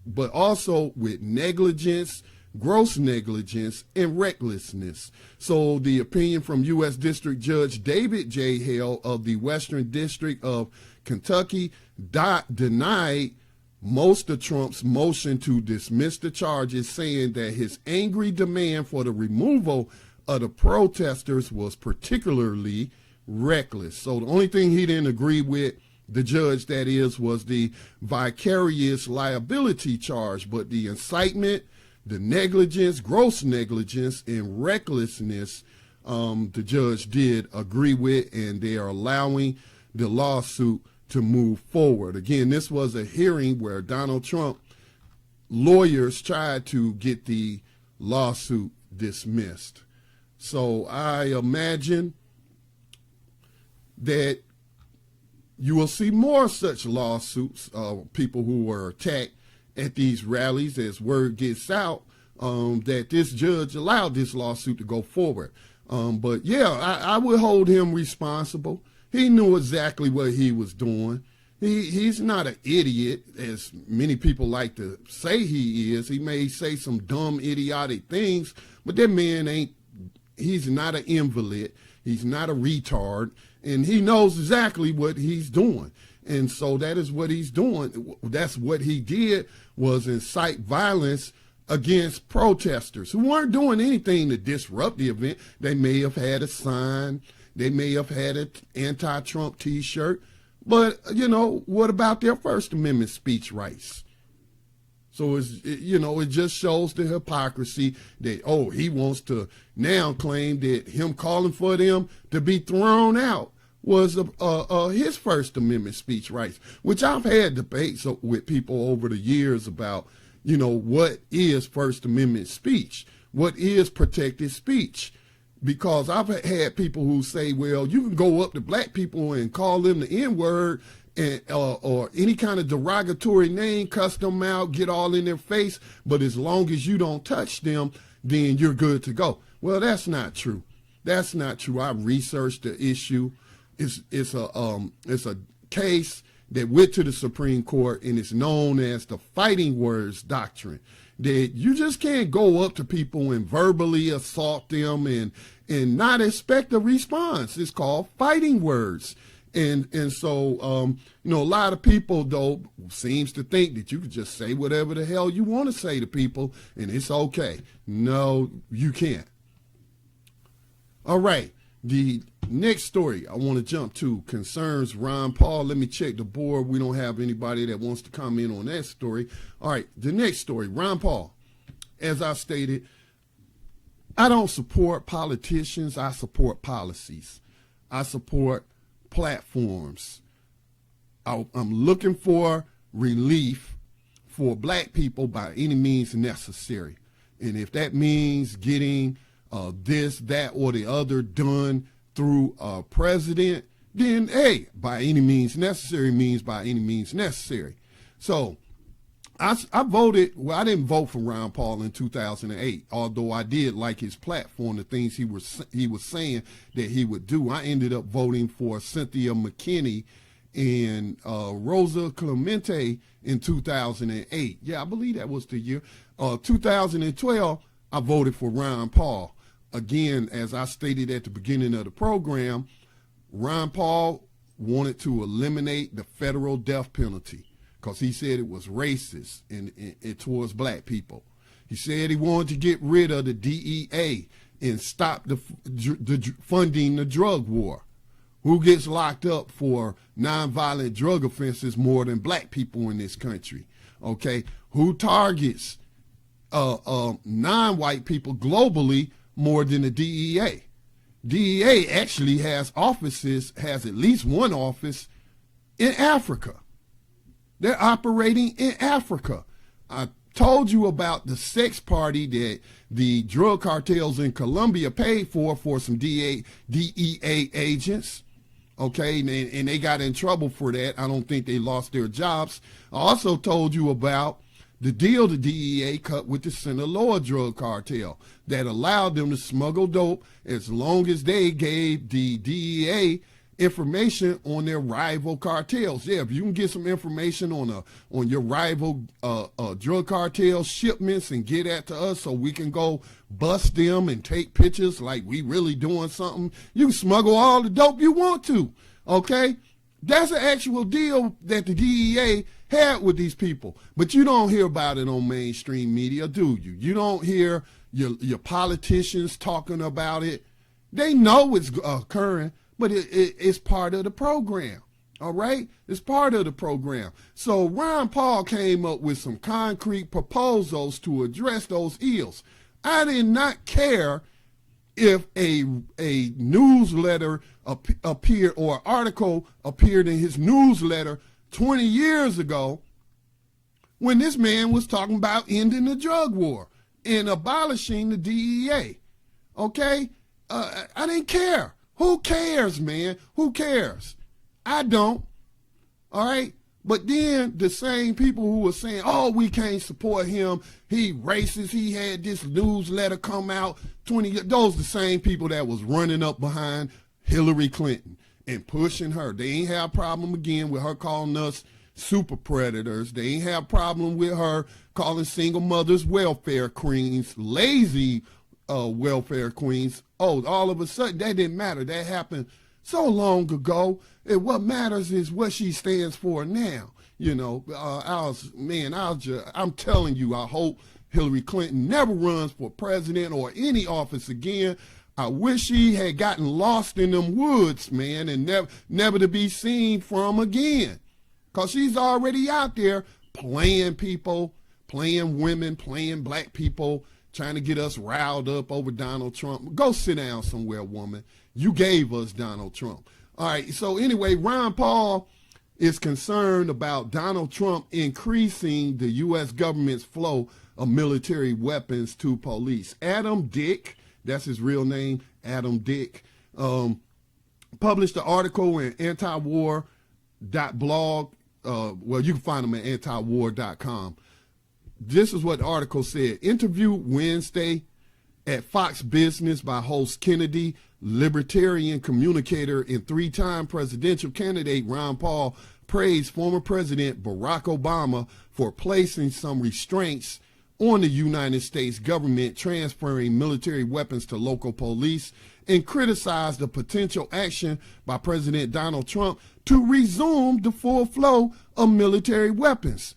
C: But also with negligence, gross negligence, and recklessness. So the opinion from U.S. District Judge David J. Hale of the Western District of Kentucky denied most of Trump's motion to dismiss the charges, saying that his angry demand for the removal of the protesters was particularly reckless. So the only thing he didn't agree with, the judge that is, was the vicarious liability charge, but the incitement, the negligence, gross negligence, and recklessness, the judge did agree with, and they are allowing the lawsuit to move forward. Again, this was a hearing where Donald Trump lawyers tried to get the lawsuit dismissed. So I imagine that you will see more such lawsuits, people who were attacked at these rallies, as word gets out that this judge allowed this lawsuit to go forward. But yeah, I would hold him responsible. He knew exactly what he was doing. He's not an idiot, as many people like to say he is. He may say some dumb, idiotic things, but that man he's not an invalid. He's not a retard, and he knows exactly what he's doing. And so that is what he's doing. That's what he did, was incite violence against protesters who weren't doing anything to disrupt the event. They may have had a sign. They may have had an anti-Trump T-shirt. But, you know, what about their First Amendment speech rights? So, it just shows the hypocrisy that, he wants to now claim that him calling for them to be thrown out was his First Amendment speech rights, which I've had debates with people over the years about, what is First Amendment speech? What is protected speech? Because I've had people who say, well, you can go up to black people and call them the N-word and or any kind of derogatory name, cuss them out, get all in their face, but as long as you don't touch them, then you're good to go. Well, that's not true. That's not true. I researched the issue. It's a case that went to the Supreme Court, and it's known as the fighting words doctrine. That you just can't go up to people and verbally assault them and not expect a response. It's called fighting words. And so, a lot of people, though, seems to think that you can just say whatever the hell you want to say to people, and it's okay. No, you can't. All right. The next story I want to jump to concerns Ron Paul. Let me check the board. We don't have anybody that wants to comment on that story. All right, the next story, Ron Paul. As I stated, I don't support politicians. I support policies. I support platforms. I'm looking for relief for black people by any means necessary. And if that means getting this, that, or the other done through a president, then, hey, by any means necessary means by any means necessary. So I voted, well, I didn't vote for Ron Paul in 2008, although I did like his platform, the things he was saying that he would do. I ended up voting for Cynthia McKinney and Rosa Clemente in 2008. Yeah, I believe that was the year. 2012, I voted for Ron Paul. Again, as I stated at the beginning of the program, Ron Paul wanted to eliminate the federal death penalty because he said it was racist towards black people. He said he wanted to get rid of the DEA and stop the funding the drug war. Who gets locked up for nonviolent drug offenses more than black people in this country? Okay, who targets non-white people globally more than the DEA? DEA actually has at least one office in Africa. They're operating in Africa. I told you about the sex party that the drug cartels in Colombia paid for some DEA agents. Okay, and they got in trouble for that. I don't think they lost their jobs. I also told you about the deal the DEA cut with the Sinaloa drug cartel that allowed them to smuggle dope as long as they gave the DEA information on their rival cartels. Yeah, if you can get some information on your rival drug cartel shipments and get that to us so we can go bust them and take pictures like we really doing something, you can smuggle all the dope you want to, okay? That's an actual deal that the DEA had with these people. But you don't hear about it on mainstream media, do you? You don't hear your politicians talking about it. They know it's occurring, but it's part of the program, all right? It's part of the program. So Ron Paul came up with some concrete proposals to address those ills. I did not care if a newsletter appeared or an article appeared in his newsletter 20 years ago when this man was talking about ending the drug war and abolishing the DEA, okay? I didn't care. Who cares, man? Who cares? I don't, all right? But then the same people who were saying, oh, we can't support him, he racist, he had this newsletter come out 20 years, those the same people that was running up behind Hillary Clinton and pushing her. They ain't have a problem again with her calling us super predators. They ain't have a problem with her calling single mothers welfare queens, lazy welfare queens. Oh, all of a sudden, that didn't matter. That happened so long ago. And what matters is what she stands for now. You know, I'm telling you, I hope Hillary Clinton never runs for president or any office again. I wish she had gotten lost in them woods, man, and never to be seen from again. Because she's already out there playing people, playing women, playing black people, trying to get us riled up over Donald Trump. Go sit down somewhere, woman. You gave us Donald Trump. All right, so anyway, Ron Paul is concerned about Donald Trump increasing the U.S. government's flow of military weapons to police. Adam Dick, that's his real name, Adam Dick, published an article in antiwar.blog. Well, you can find them at antiwar.com. This is what the article said. Interview Wednesday at Fox Business by host Kennedy, libertarian communicator and three-time presidential candidate Ron Paul praised former President Barack Obama for placing some restraints on the United States government transferring military weapons to local police and criticized the potential action by President Donald Trump to resume the full flow of military weapons.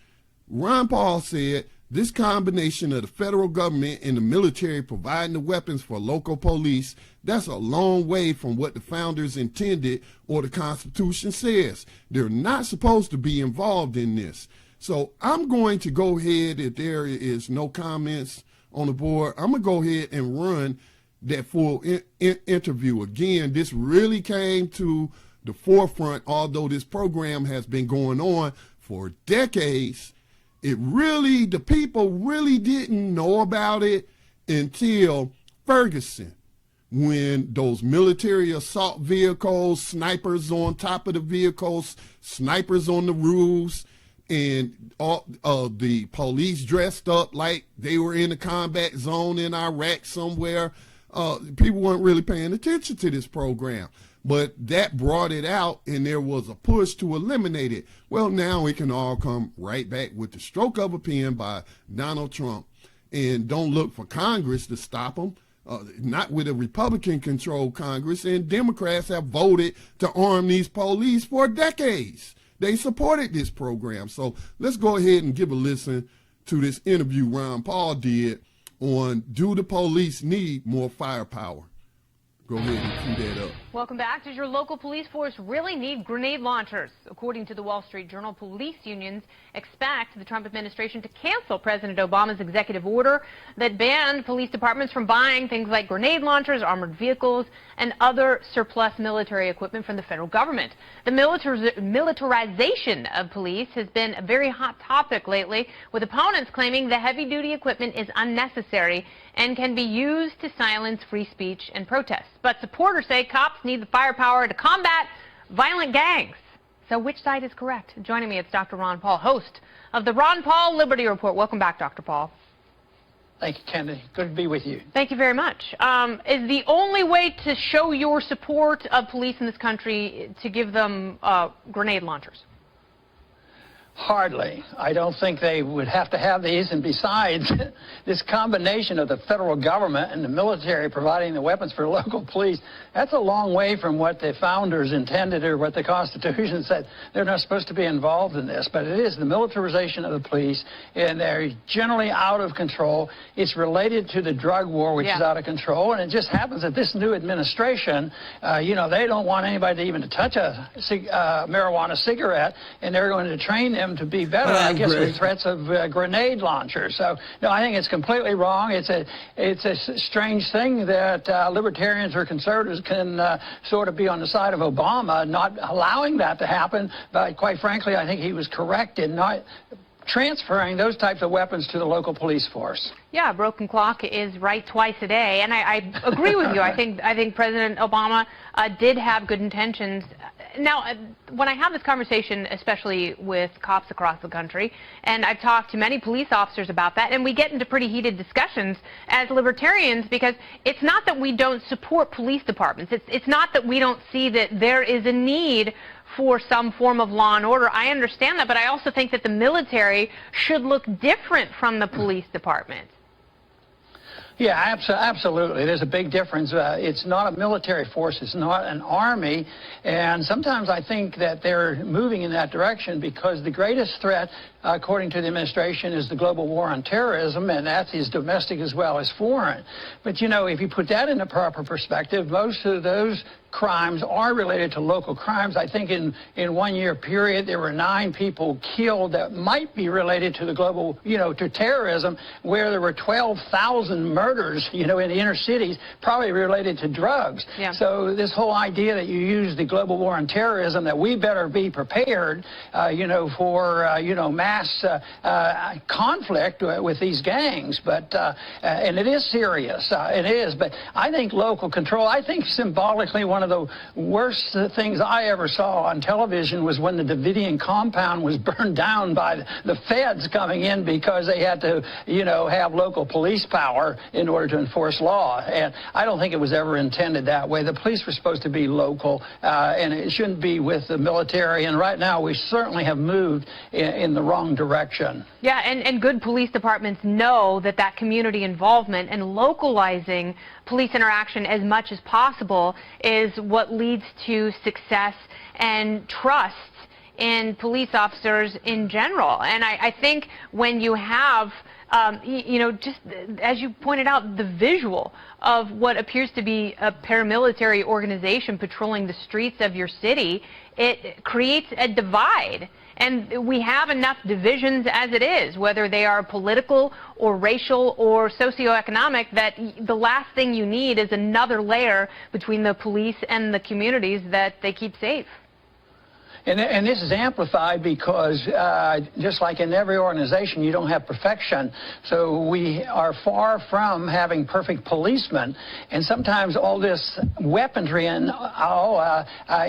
C: Ron Paul said, this combination of the federal government and the military providing the weapons for local police, that's a long way from what the founders intended or the Constitution says. They're not supposed to be involved in this. So I'm going to go ahead, if there is no comments on the board, I'm going to go ahead and run that full interview. Again, this really came to the forefront, although this program has been going on for decades. The people really didn't know about it until Ferguson, when those military assault vehicles, snipers on top of the vehicles, snipers on the roofs, and all the police dressed up like they were in a combat zone in Iraq somewhere. People weren't really paying attention to this program. But that brought it out, and there was a push to eliminate it. Well, now it can all come right back with the stroke of a pen by Donald Trump. And don't look for Congress to stop them, not with a Republican-controlled Congress. And Democrats have voted to arm these police for decades. They supported this program. So let's go ahead and give a listen to this interview Ron Paul did on do the police need more firepower. Go ahead and cue that up.
H: Welcome back. Does your local police force really need grenade launchers? According to the Wall Street Journal, police unions expect the Trump administration to cancel President Obama's executive order that banned police departments from buying things like grenade launchers, armored vehicles, and other surplus military equipment from the federal government. The militarization of police has been a very hot topic lately, with opponents claiming the heavy-duty equipment is unnecessary and can be used to silence free speech and protests. But supporters say cops need the firepower to combat violent gangs. So which side is correct? Joining me, it's Dr. Ron Paul, host of the Ron Paul Liberty Report. Welcome back, Dr. Paul.
I: Thank you, Kennedy. Good to be with you.
H: Thank you very much. Is the only way to show your support of police in this country to give them grenade launchers?
I: Hardly. I don't think they would have to have these. And besides, this combination of the federal government and the military providing the weapons for local police, that's a long way from what the founders intended or what the Constitution said. They're not supposed to be involved in this. But it is the militarization of the police, and they're generally out of control. It's related to the drug war, which is out of control. And it just happens that this new administration, you know, they don't want anybody even to touch a marijuana cigarette, and they're going to train them to be better, I guess, with threats of grenade launchers. So, no, I think it's completely wrong. It's a strange thing that libertarians or conservatives can sort of be on the side of Obama, not allowing that to happen. But quite frankly, I think he was correct in not transferring those types of weapons to the local police force.
H: Yeah, a broken clock is right twice a day, and I agree with you. I think President Obama did have good intentions. Now, when I have this conversation, especially with cops across the country, and I've talked to many police officers about that, and we get into pretty heated discussions as libertarians, because it's not that we don't support police departments. It's not that we don't see that there is a need for some form of law and order. I understand that, but I also think that the military should look different from the police department.
I: Yeah, absolutely. There's a big difference. It's not a military force. It's not an army. And sometimes I think that they're moving in that direction because the greatest threat, according to the administration, is the global war on terrorism, and that is domestic as well as foreign. But, you know, if you put that in the proper perspective, most of those crimes are related to local crimes. I think in 1 year period, there were 9 people killed that might be related to the global, you know, to terrorism, where there were 12,000 murders, you know, in the inner cities, probably related to drugs. Yeah. So this whole idea that you use the global war on terrorism, that we better be prepared, you know, for, you know, mass conflict with these gangs. But, and it is serious. It is. But I think local control, I think symbolically one of the worst things I ever saw on television was when the Davidian compound was burned down by the feds coming in because they had to, you know, have local police power in order to enforce law. And I don't think it was ever intended that way. The police were supposed to be local, and it shouldn't be with the military. And right now we certainly have moved in the wrong direction.
H: Yeah, and good police departments know that community involvement and localizing police interaction as much as possible is what leads to success and trust in police officers in general. And I think when you have, you know, just as you pointed out, the visual of what appears to be a paramilitary organization patrolling the streets of your city, it creates a divide. And we have enough divisions as it is, whether they are political or racial or socioeconomic, that the last thing you need is another layer between the police and the communities that they keep safe.
I: And this is amplified because just like in every organization, you don't have perfection. So we are far from having perfect policemen. And sometimes all this weaponry and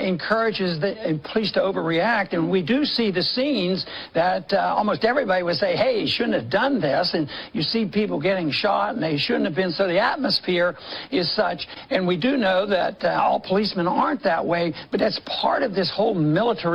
I: encourages the police to overreact. And we do see the scenes that almost everybody would say, hey, you shouldn't have done this. And you see people getting shot and they shouldn't have been. So the atmosphere is such. And we do know that all policemen aren't that way. But that's part of this whole militarization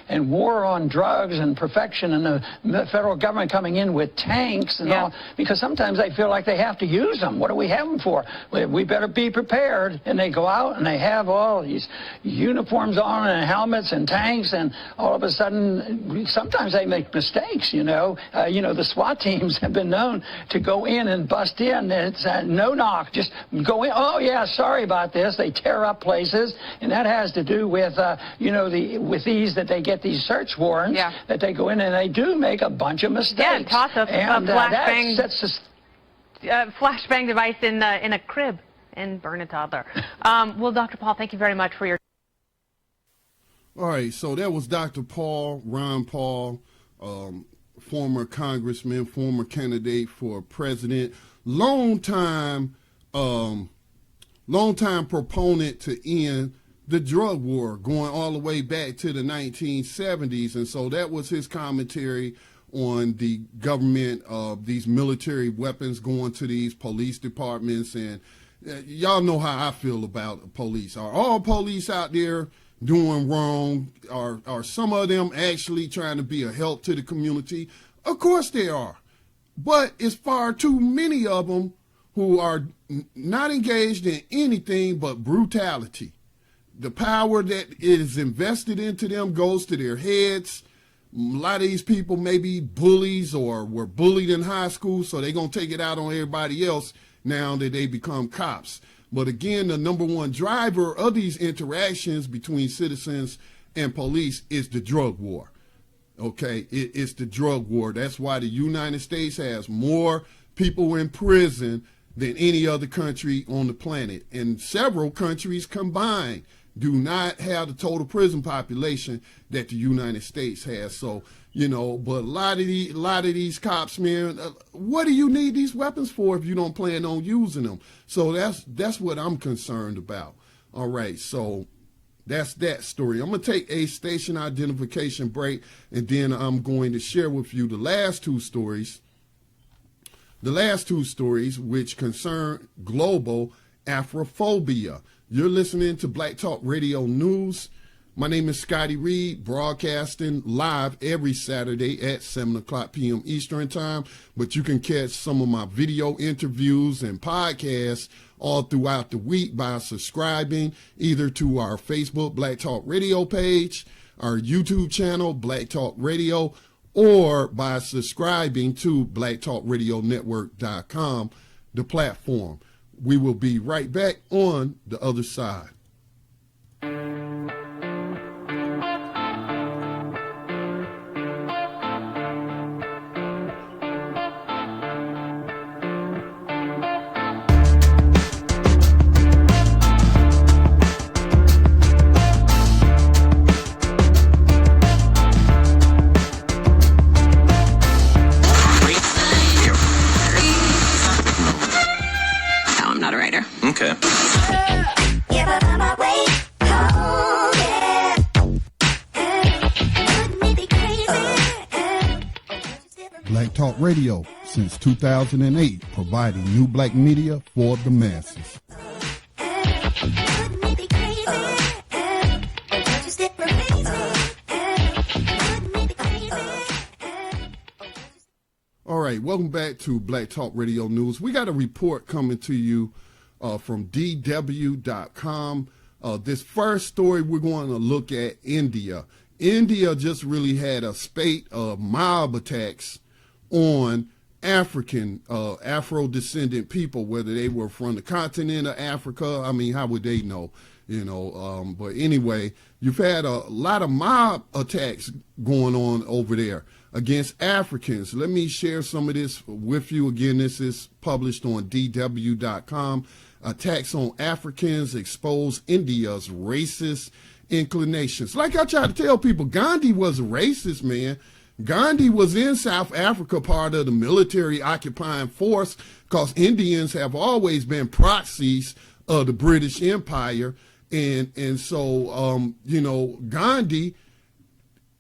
I: and war on drugs and perfection and the federal government coming in with tanks and all, because sometimes they feel like they have to use them. What do we have them for? We better be prepared. And they go out and they have all these uniforms on and helmets and tanks, and all of a sudden, sometimes they make mistakes, you know. The SWAT teams have been known to go in and bust in. It's no knock, just go in. Oh, yeah, sorry about this. They tear up places, and that has to do with, with these, that they get these search warrants, that they go in and they do make a bunch of mistakes.
H: Yeah, toss a flashbang device in a crib and burn a toddler. Well, Dr. Paul, thank you very much for your...
C: All right, so that was Dr. Ron Paul, former congressman, former candidate for president, longtime proponent to end the drug war, going all the way back to the 1970s. And so that was his commentary on the government of these military weapons going to these police departments. And y'all know how I feel about police. Are all police out there doing wrong? Are some of them actually trying to be a help to the community? Of course they are. But it's far too many of them who are not engaged in anything but brutality. The power that is invested into them goes to their heads. A lot of these people may be bullies or were bullied in high school, so they're going to take it out on everybody else now that they become cops. But again, the number one driver of these interactions between citizens and police is the drug war. Okay, it's the drug war. That's why the United States has more people in prison than any other country on the planet. And several countries combined do not have the total prison population that the United States has. So, but a lot of these cops, man, what do you need these weapons for if you don't plan on using them? So that's what I'm concerned about. All right, so that's that story. I'm going to take a station identification break, and then I'm going to share with you the last two stories which concern global Afrophobia. You're listening to Black Talk Radio News. My name is Scotty Reed, broadcasting live every Saturday at 7 o'clock p.m. Eastern Time. But you can catch some of my video interviews and podcasts all throughout the week by subscribing either to our Facebook Black Talk Radio page, our YouTube channel, Black Talk Radio, or by subscribing to blacktalkradionetwork.com, the platform. We will be right back on the other side.
B: Okay.
C: Black Talk Radio since 2008, providing new black media for the masses. All right, welcome back to Black Talk Radio News. We got a report coming to you from DW.com. This first story, we're going to look at India. India just really had a spate of mob attacks on African, Afro-descendant people, whether they were from the continent of Africa. I mean, how would they know? But anyway, you've had a lot of mob attacks going on over there against Africans. Let me share some of this with you. Again, this is published on DW.com. Attacks on Africans expose India's racist inclinations. Like I try to tell people, Gandhi was a racist, man. Gandhi was in South Africa, part of the military occupying force, because Indians have always been proxies of the British Empire. And so, you know, Gandhi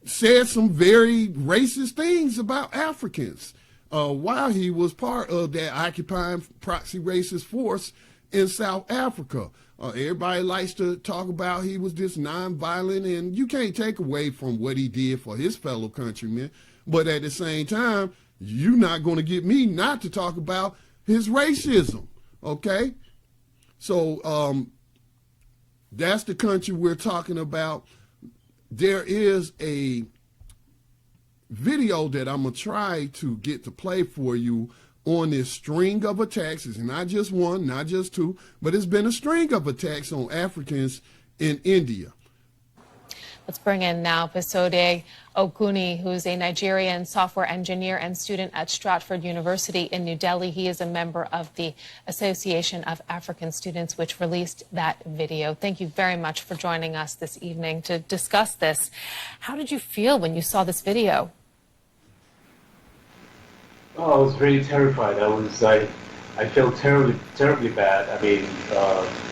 C: said some very racist things about Africans while he was part of that occupying proxy racist force in South Africa. Everybody likes to talk about he was just nonviolent, and you can't take away from what he did for his fellow countrymen. But at the same time, you're not going to get me not to talk about his racism, okay? So that's the country we're talking about. There is a video that I'm going to try to get to play for you on this string of attacks. It's not just one, not just two, but it's been a string of attacks on Africans in India.
J: Let's bring in now Bisode Okuni, who's a Nigerian software engineer and student at Stratford University in New Delhi. He is a member of the Association of African Students, which released that video. Thank you very much for joining us this evening to discuss this. How did you feel when you saw this video?
K: Oh, I was really terrified. I felt terribly bad. I mean,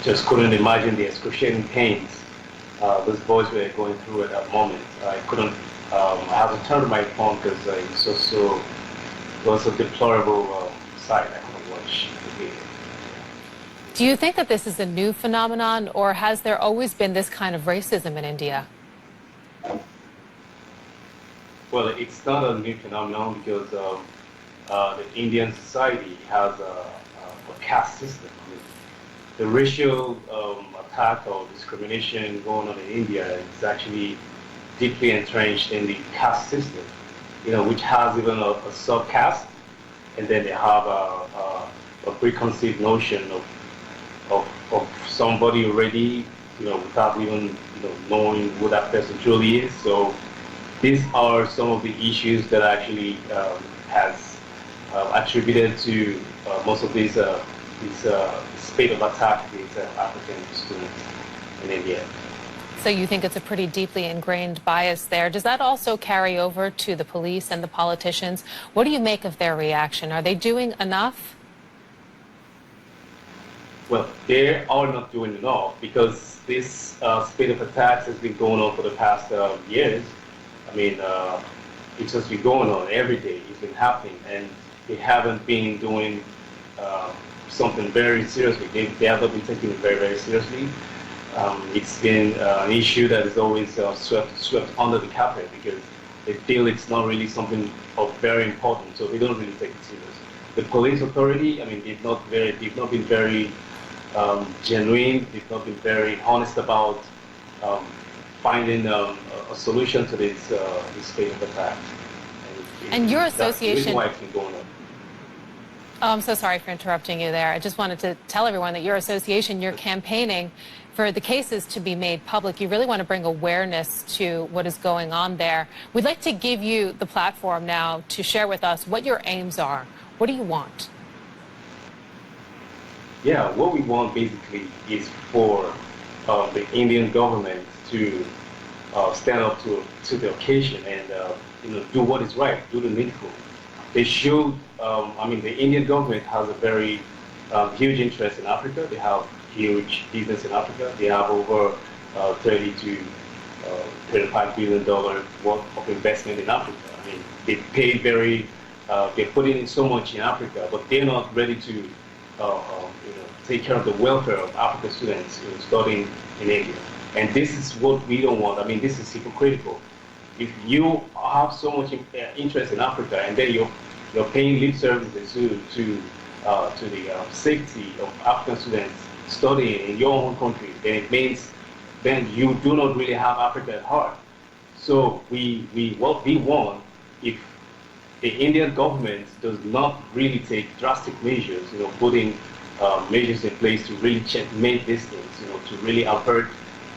K: just couldn't imagine the excruciating pains those boys were going through at that moment. I couldn't. I had to turn to my phone because it was a deplorable sight. I couldn't watch the video.
J: Do you think that this is a new phenomenon, or has there always been this kind of racism in India?
K: Well, it's not a new phenomenon because the Indian society has a caste system. I mean, the racial attack or discrimination going on in India is actually deeply entrenched in the caste system, you know, which has even a sub-caste, and then they have a preconceived notion of somebody already, you know, without even knowing who that person truly is. So these are some of the issues that actually has attributed to most of these spate of attack against African students in India.
J: So you think it's a pretty deeply ingrained bias there. Does that also carry over to the police and the politicians? What do you make of their reaction? Are they doing enough?
K: Well, they are not doing enough because this spate of attacks has been going on for the past years. I mean, it's just been going on every day. It's been happening, and they haven't been doing something very seriously. They have not been taking it very, very seriously. It's been an issue that is always swept under the carpet because they feel it's not really something of very important, so they don't really take it serious. The police authority, I mean, they've not been very genuine. They've not been very honest about finding a solution to this spate of attacks.
J: And your association.
K: That's the reason why it's been going on.
J: Oh, I'm so sorry for interrupting you there. I just wanted to tell everyone that your association, you're campaigning for the cases to be made public. You really want to bring awareness to what is going on there. We'd like to give you the platform now to share with us what your aims are. What do you want?
K: Yeah, what we want basically is for the Indian government to stand up to the occasion and do what is right, do the needful. They should. I mean, the Indian government has a very huge interest in Africa. They have huge business in Africa. They have over $30 to $35 billion worth of investment in Africa. I mean, they pay they're putting in so much in Africa, but they're not ready to take care of the welfare of African students studying in India. And this is what we don't want. I mean, this is hypocritical. If you have so much interest in Africa and then you're paying lip services to the safety of African students studying in your own country, then it means then you do not really have Africa at heart. So what we want, if the Indian government does not really take drastic measures, putting measures in place to really checkmate these things, to really avert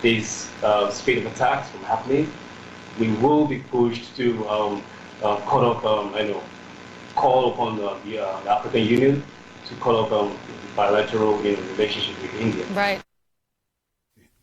K: this spate of attacks from happening, we will be pushed to call upon the African Union to call up bilateral relationship with India.
J: Right.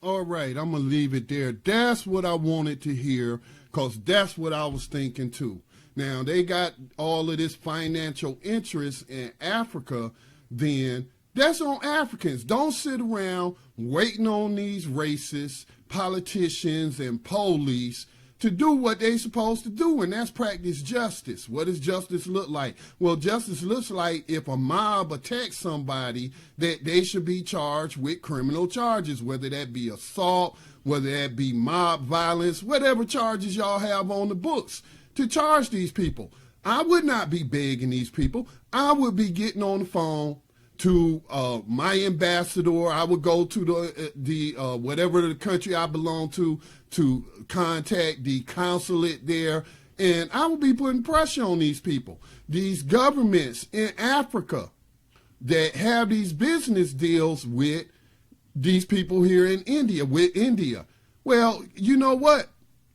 C: All right, I'm going to leave it there. That's what I wanted to hear, because that's what I was thinking too. Now, they got all of this financial interest in Africa, then that's on Africans. Don't sit around waiting on these racist politicians and police to do what they're supposed to do, and that's practice justice. What does justice look like? Well, justice looks like if a mob attacks somebody, that they should be charged with criminal charges, whether that be assault, whether that be mob violence, whatever charges y'all have on the books to charge these people. I would not be begging these people. I would be getting on the phone to my ambassador. I would go to the whatever the country I belong to contact the consulate there, and I would be putting pressure on these people. These governments in Africa that have these business deals with these people here in India, with India. Well, you know what?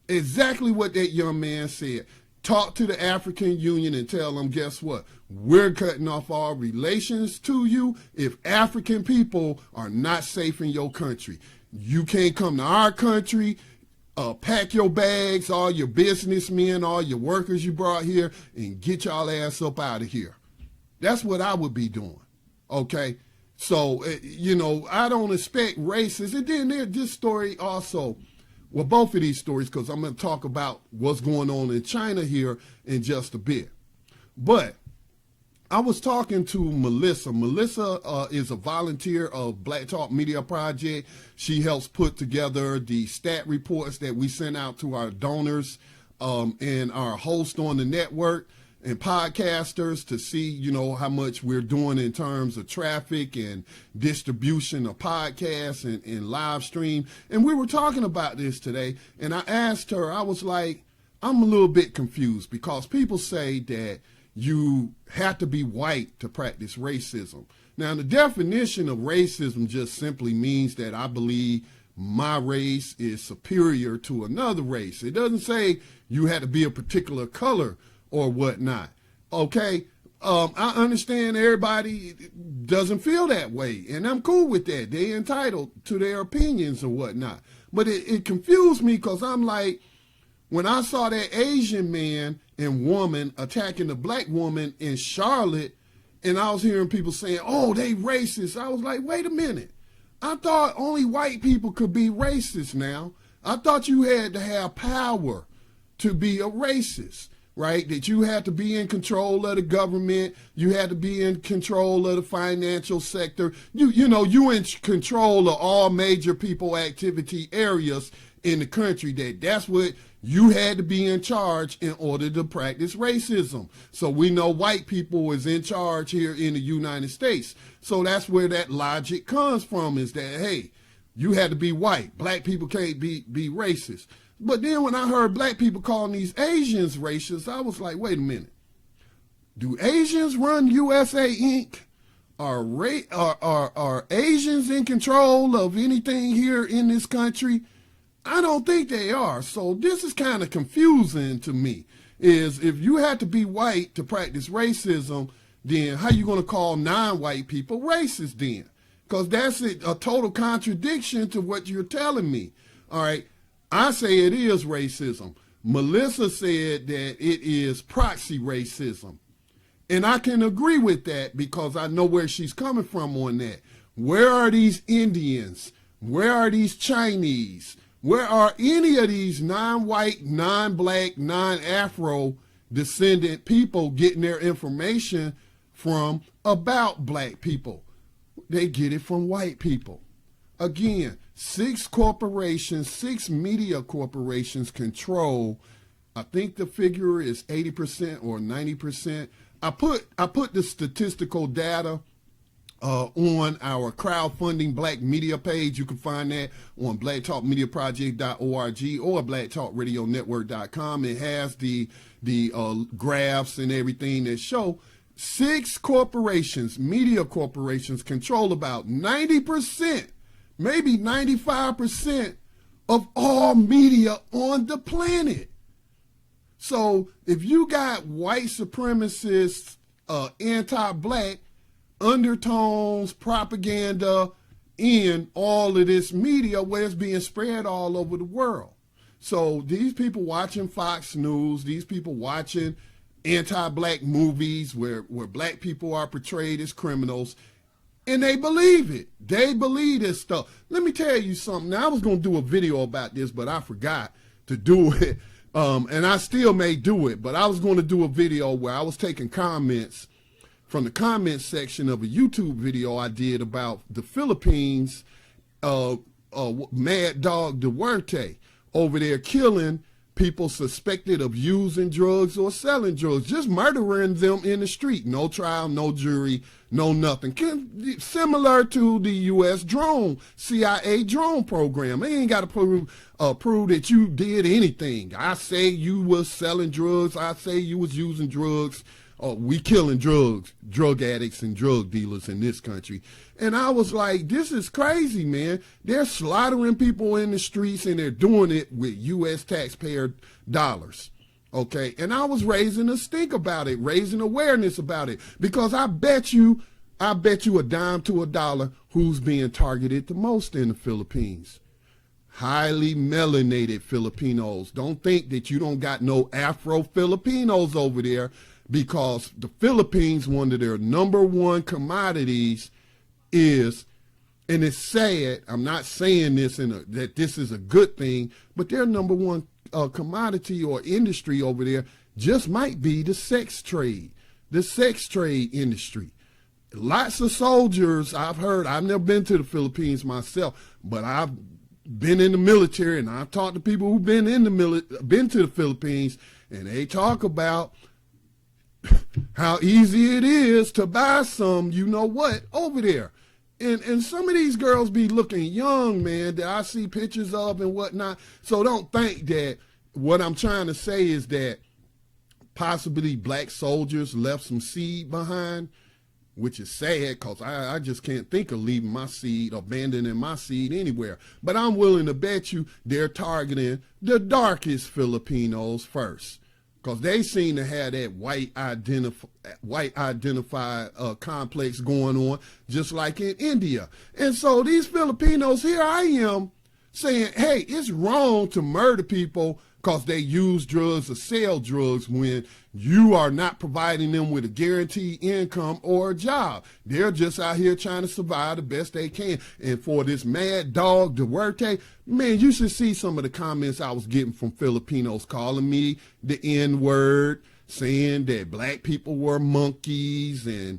C: Exactly what that young man said. Talk to the African Union and tell them, guess what? We're cutting off our relations to you if African people are not safe in your country. You can't come to our country, pack your bags, all your businessmen, all your workers you brought here, and get y'all ass up out of here. That's what I would be doing, okay? So, you know, I don't expect racists. And then there's this story also. Well, both of these stories, because I'm going to talk about what's going on in China here in just a bit. But I was talking to Melissa. Melissa is a volunteer of Black Talk Media Project. She helps put together the stat reports that we send out to our donors and our hosts on the network and podcasters to see, you know, how much we're doing in terms of traffic and distribution of podcasts and live stream. And we were talking about this today, and I asked her, I was like, I'm a little bit confused because people say that you have to be white to practice racism. Now, the definition of racism just simply means that I believe my race is superior to another race. It doesn't say you have to be a particular color or whatnot. Okay, I understand everybody doesn't feel that way, and I'm cool with that. They're entitled to their opinions or whatnot. But it confused me because I'm like, when I saw that Asian man and woman attacking the black woman in Charlotte, and I was hearing people saying, oh, they racist. I was like, wait a minute. I thought only white people could be racist now. I thought you had to have power to be a racist, right? That you had to be in control of the government. You had to be in control of the financial sector. You know, you in control of all major people activity areas in the country. That's what you had to be in charge in order to practice racism. So we know white people is in charge here in the United States. So that's where that logic comes from, is that, hey, you had to be white. Black people can't be racist. But then when I heard black people calling these Asians racist, I was like, wait a minute. Do Asians run USA Inc.? Are Asians in control of anything here in this country? I don't think they are. So this is kind of confusing to me, is if you had to be white to practice racism, then how you going to call non-white people racist then? Because that's a total contradiction to what you're telling me. All right. I say it is racism. Melissa said that it is proxy racism. And I can agree with that because I know where she's coming from on that. Where are these Indians? Where are these Chinese? Where are any of these non-white, non-black, non-Afro descendant people getting their information from about black people? They get it from white people. Again, 6 corporations, 6 media corporations control, I think the figure is 80% or 90%. I put the statistical data on our crowdfunding black media page. You can find that on blacktalkmediaproject.org or blacktalkradionetwork.com. It has the graphs and everything that show 6 corporations, media corporations, control about 90%, maybe 95% of all media on the planet. So if you got white supremacists, anti-black undertones, propaganda in all of this media where it's being spread all over the world. So these people watching Fox News, these people watching anti-black movies where black people are portrayed as criminals, and they believe it. They believe this stuff. Let me tell you something. Now, I was going to do a video about this, but I forgot to do it. And I still may do it, but I was going to do a video where I was taking comments from the comment section of a YouTube video I did about the Philippines, Mad Dog Duarte over there killing people suspected of using drugs or selling drugs, just murdering them in the street. No trial, no jury, no nothing. Similar to the U.S. CIA drone program. They ain't got to prove that you did anything. I say you was selling drugs. I say you was using drugs. We killing drug addicts and drug dealers in this country. And I was like, this is crazy, man. They're slaughtering people in the streets, and they're doing it with U.S. taxpayer dollars. Okay? And I was raising a stink about it, raising awareness about it, because I bet you a dime to a dollar who's being targeted the most in the Philippines. Highly melanated Filipinos. Don't think that you don't got no Afro-Filipinos over there, because the Philippines, one of their number one commodities is, and it's sad, I'm not saying this that this is a good thing, but their number one commodity or industry over there just might be the sex trade industry. Lots of soldiers I've heard, I've never been to the Philippines myself, but I've been in the military, and I've talked to people who've been to the Philippines, and they talk about how easy it is to buy some, you know what, over there. And some of these girls be looking young, man, that I see pictures of and whatnot. So don't think that what I'm trying to say is that possibly black soldiers left some seed behind, which is sad, because I just can't think of leaving my seed, abandoning my seed anywhere. But I'm willing to bet you they're targeting the darkest Filipinos first, because they seem to have that white identified complex going on, just like in India. And so these Filipinos, here I am saying, hey, it's wrong to murder people because they use drugs or sell drugs when you are not providing them with a guaranteed income or a job. They're just out here trying to survive the best they can. And for this Mad Dog Duarte, man, you should see some of the comments I was getting from Filipinos calling me the N-word, saying that black people were monkeys and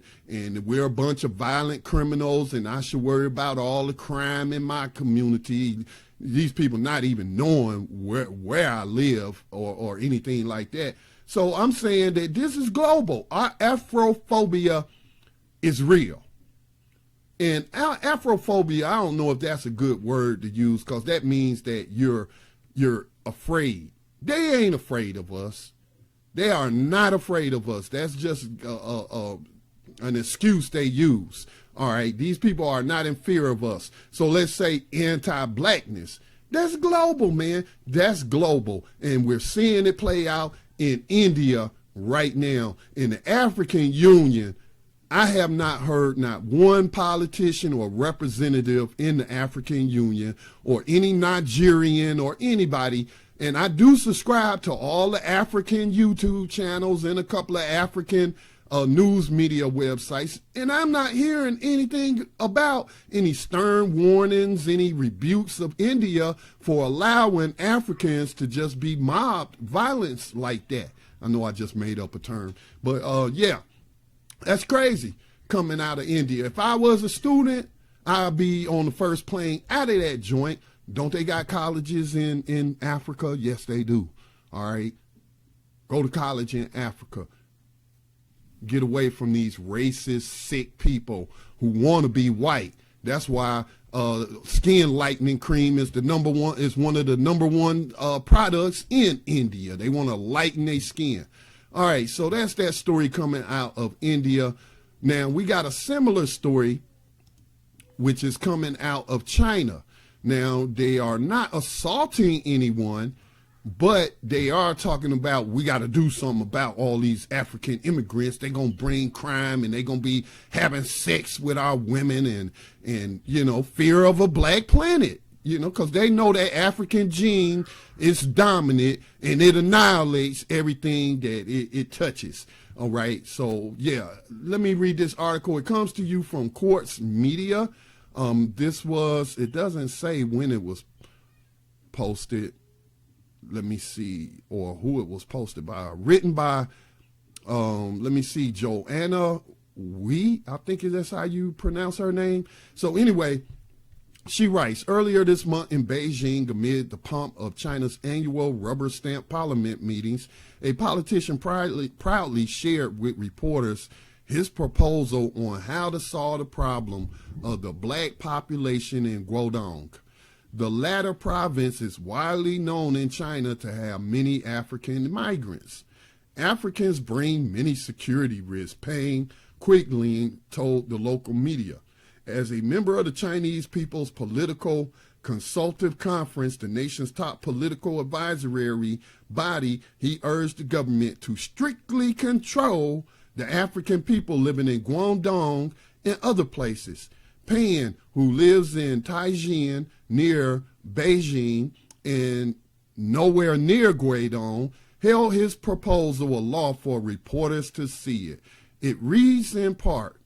C: we're a bunch of violent criminals and I should worry about all the crime in my community. These people not even knowing where I live or anything like that. So I'm saying that this is global. Our Afrophobia is real. And our Afrophobia, I don't know if that's a good word to use, because that means that you're afraid. They ain't afraid of us. They are not afraid of us. That's just an excuse they use. All right, these people are not in fear of us. So let's say anti-blackness. That's global, man. That's global. And we're seeing it play out in India right now. In the African Union, I have not heard not one politician or representative in the African Union or any Nigerian or anybody. And I do subscribe to all the African YouTube channels and a couple of African news media websites, and I'm not hearing anything about any stern warnings, any rebukes of India for allowing Africans to just be mobbed violence like that. I know I just made up a term, but yeah, that's crazy coming out of India. If I was a student, I'd be on the first plane out of that joint. Don't they got colleges in Africa? Yes, they do. All right. Go to college in Africa. Get away from these racist, sick people who want to be white. That's why skin lightening cream is one of the number one products in India. They want to lighten their skin. All right, so that's that story coming out of India. Now we got a similar story which is coming out of China. Now they are not assaulting anyone. But they are talking about we got to do something about all these African immigrants. They're going to bring crime and they're going to be having sex with our women and you know, fear of a black planet, you know, because they know that African gene is dominant and it annihilates everything that it touches. All right. So, yeah, let me read this article. It comes to you from Quartz Media. It doesn't say when it was posted. Let me see, or who it was posted by. Written by, let me see, Joanna Wee, I think that's how you pronounce her name. So anyway, she writes, earlier this month in Beijing, amid the pomp of China's annual rubber stamp parliament meetings, a politician proudly shared with reporters his proposal on how to solve the problem of the black population in Guangdong. The latter province is widely known in China to have many African migrants. Africans bring many security risks, Payne Quigley told the local media. As a member of the Chinese People's Political Consultative Conference, the nation's top political advisory body, he urged the government to strictly control the African people living in Guangdong and other places. Pan, who lives in Taijin near Beijing and nowhere near Guangdong, held his proposal aloft for reporters to see it. It reads in part,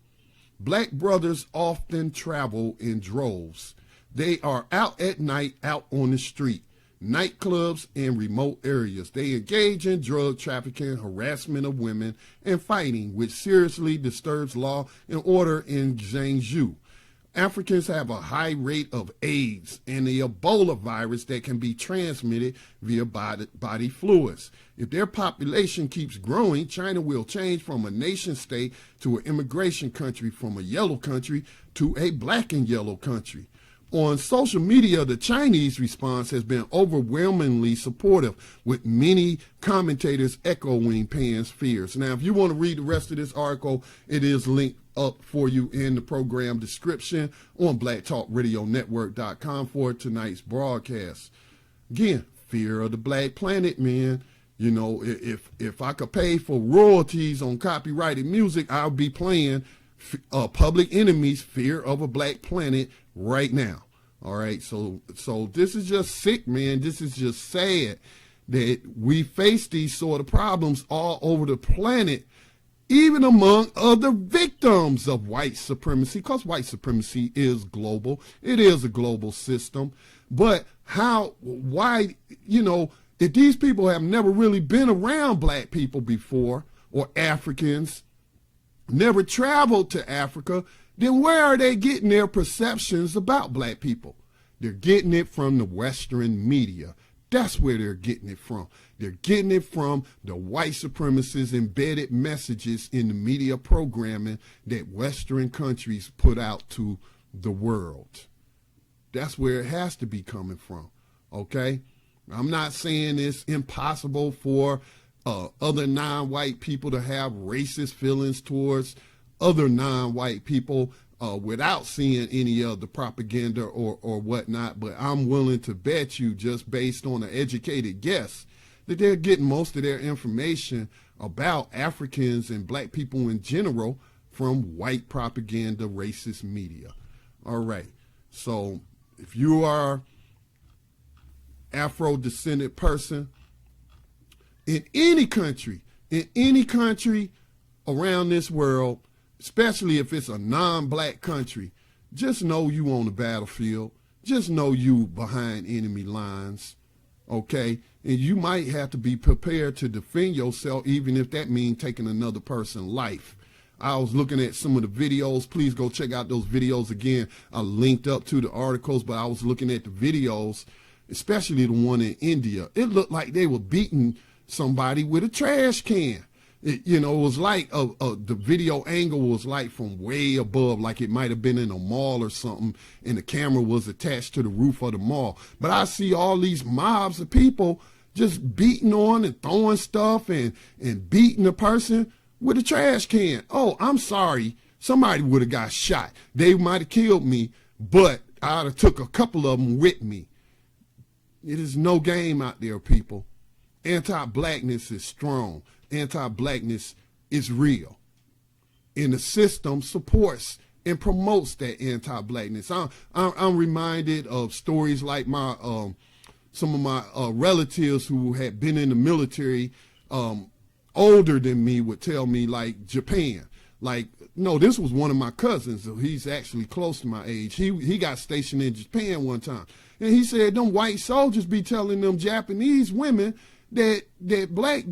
C: black brothers often travel in droves. They are out at night, out on the street, nightclubs, and remote areas. They engage in drug trafficking, harassment of women, and fighting, which seriously disturbs law and order in Zhengzhou. Africans have a high rate of AIDS and the Ebola virus that can be transmitted via body fluids. If their population keeps growing, China will change from a nation state to an immigration country, from a yellow country to a black and yellow country. On social media, the Chinese response has been overwhelmingly supportive, with many commentators echoing Pan's fears. Now, if you want to read the rest of this article, it is linked up for you in the program description on blacktalkradionetwork.com for tonight's broadcast. Again, fear of the black planet, man. You know, if I could pay for royalties on copyrighted music, I would be playing Public Enemy's Fear of a Black Planet right now. All right, so this is just sick, man. This is just sad that we face these sort of problems all over the planet, even among other victims of white supremacy, because white supremacy is global. It is a global system. But why, you know, if these people have never really been around black people before, or Africans, never traveled to Africa, then where are they getting their perceptions about black people? They're getting it from the Western media. That's where they're getting it from. They're getting it from the white supremacists' embedded messages in the media programming that Western countries put out to the world. That's where it has to be coming from, okay? I'm not saying it's impossible for other non-white people to have racist feelings towards other non-white people without seeing any of the propaganda or whatnot, but I'm willing to bet you, just based on an educated guess, that they're getting most of their information about Africans and black people in general from white propaganda, racist media. All right, so if you are Afro-descended person in any country around this world, especially if it's a non-black country, just know you on the battlefield. Just know you behind enemy lines, okay? And you might have to be prepared to defend yourself, even if that means taking another person's life. I was looking at some of the videos. Please go check out those videos again. I linked up to the articles, but I was looking at the videos, especially the one in India. It looked like they were beating somebody with a trash can. It was like the video angle was like from way above, like it might have been in a mall or something, and the camera was attached to the roof of the mall. But I see all these mobs of people just beating on and throwing stuff and beating a person with a trash can. Oh, I'm sorry. Somebody would have got shot. They might have killed me, but I'd have took a couple of them with me. It is no game out there, people. Anti-blackness is strong. Anti-blackness is real. And the system supports and promotes that anti-blackness. I'm reminded of stories like some of my relatives who had been in the military, older than me, would tell me, like Japan. Like, no, this was one of my cousins. So he's actually close to my age. He got stationed in Japan one time. And he said them white soldiers be telling them Japanese women that black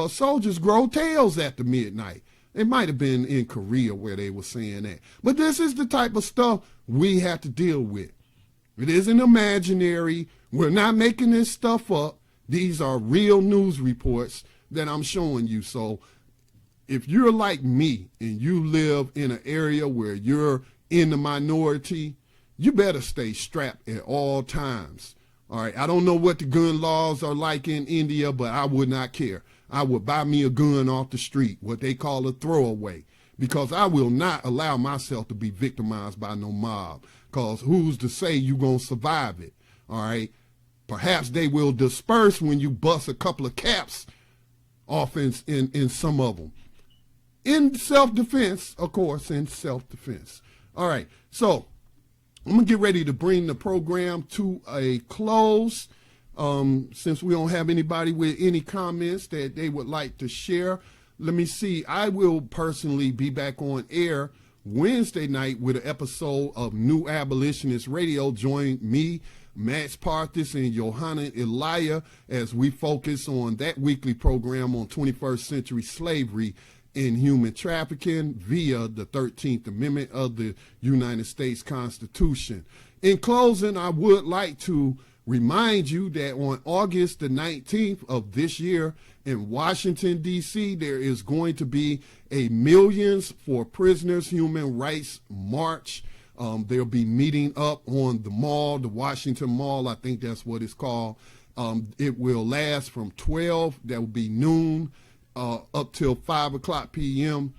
C: soldiers grow tails after midnight. It might have been in Korea where they were saying that. But this is the type of stuff we have to deal with. It isn't imaginary. We're not making this stuff up. These are real news reports that I'm showing you. So if you're like me and you live in an area where you're in the minority, you better stay strapped at all times. All right, I don't know what the gun laws are like in India, but I would not care. I would buy me a gun off the street, what they call a throwaway, because I will not allow myself to be victimized by no mob, because who's to say you're going to survive it, all right? Perhaps they will disperse when you bust a couple of caps off in some of them. In self-defense, of course, in self-defense. All right, so I'm going to get ready to bring the program to a close. Since we don't have anybody with any comments that they would like to share, let me see. I will personally be back on air Wednesday night with an episode of New Abolitionist Radio. Join me, Max Parthis, and Johanna Elia as we focus on that weekly program on 21st century slavery and human trafficking via the 13th Amendment of the United States Constitution. In closing, I would like to remind you that on August the 19th of this year in Washington, D.C., there is going to be a Millions for Prisoners Human Rights March. They'll be meeting up on the mall, the Washington Mall, I think that's what it's called. It will last from 12, that will be noon, up till 5 o'clock p.m.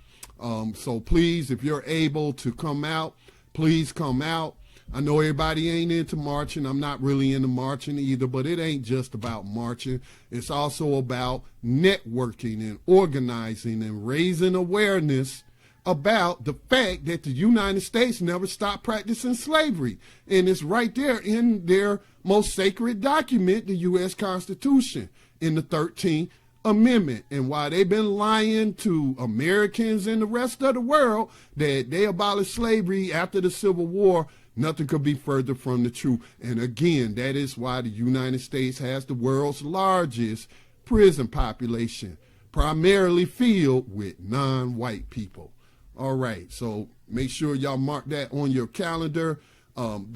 C: So please, if you're able to come out, please come out. I know everybody ain't into marching. I'm not really into marching either, but it ain't just about marching. It's also about networking and organizing and raising awareness about the fact that the United States never stopped practicing slavery. And it's right there in their most sacred document, the U.S. Constitution, in the 13th Amendment. And while they've been lying to Americans and the rest of the world that they abolished slavery after the Civil War, nothing could be further from the truth. And again, that is why the United States has the world's largest prison population, primarily filled with non-white people. All right, so make sure y'all mark that on your calendar.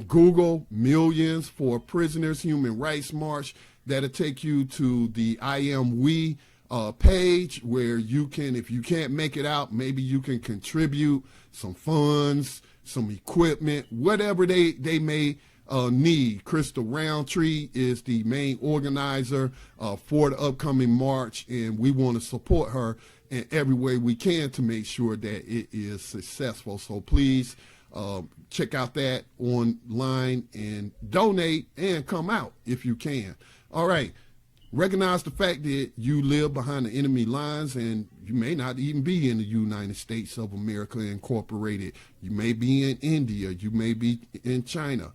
C: Google Millions for Prisoners Human Rights March. That'll take you to the I Am We page where you can, if you can't make it out, maybe you can contribute some funds, some equipment, whatever they may need. Crystal Roundtree is the main organizer for the upcoming march, and we want to support her in every way we can to make sure that it is successful. So please check out that online and donate and come out if you can. All right. Recognize the fact that you live behind the enemy lines, and you may not even be in the United States of America Incorporated. You may be in India. You may be in China.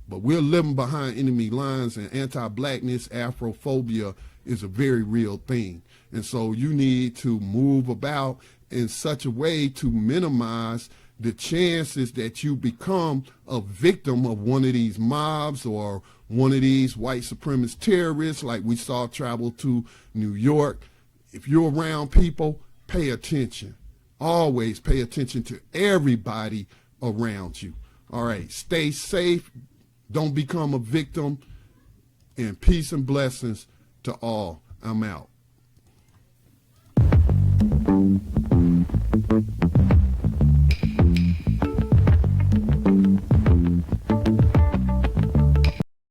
C: But we're living behind enemy lines, and anti-blackness, Afrophobia is a very real thing. And so you need to move about in such a way to minimize the chances that you become a victim of one of these mobs or one of these white supremacist terrorists like we saw travel to New York. If you're around people, pay attention. Always pay attention to everybody around you. All right, stay safe. Don't become a victim. And peace and blessings to all. I'm out.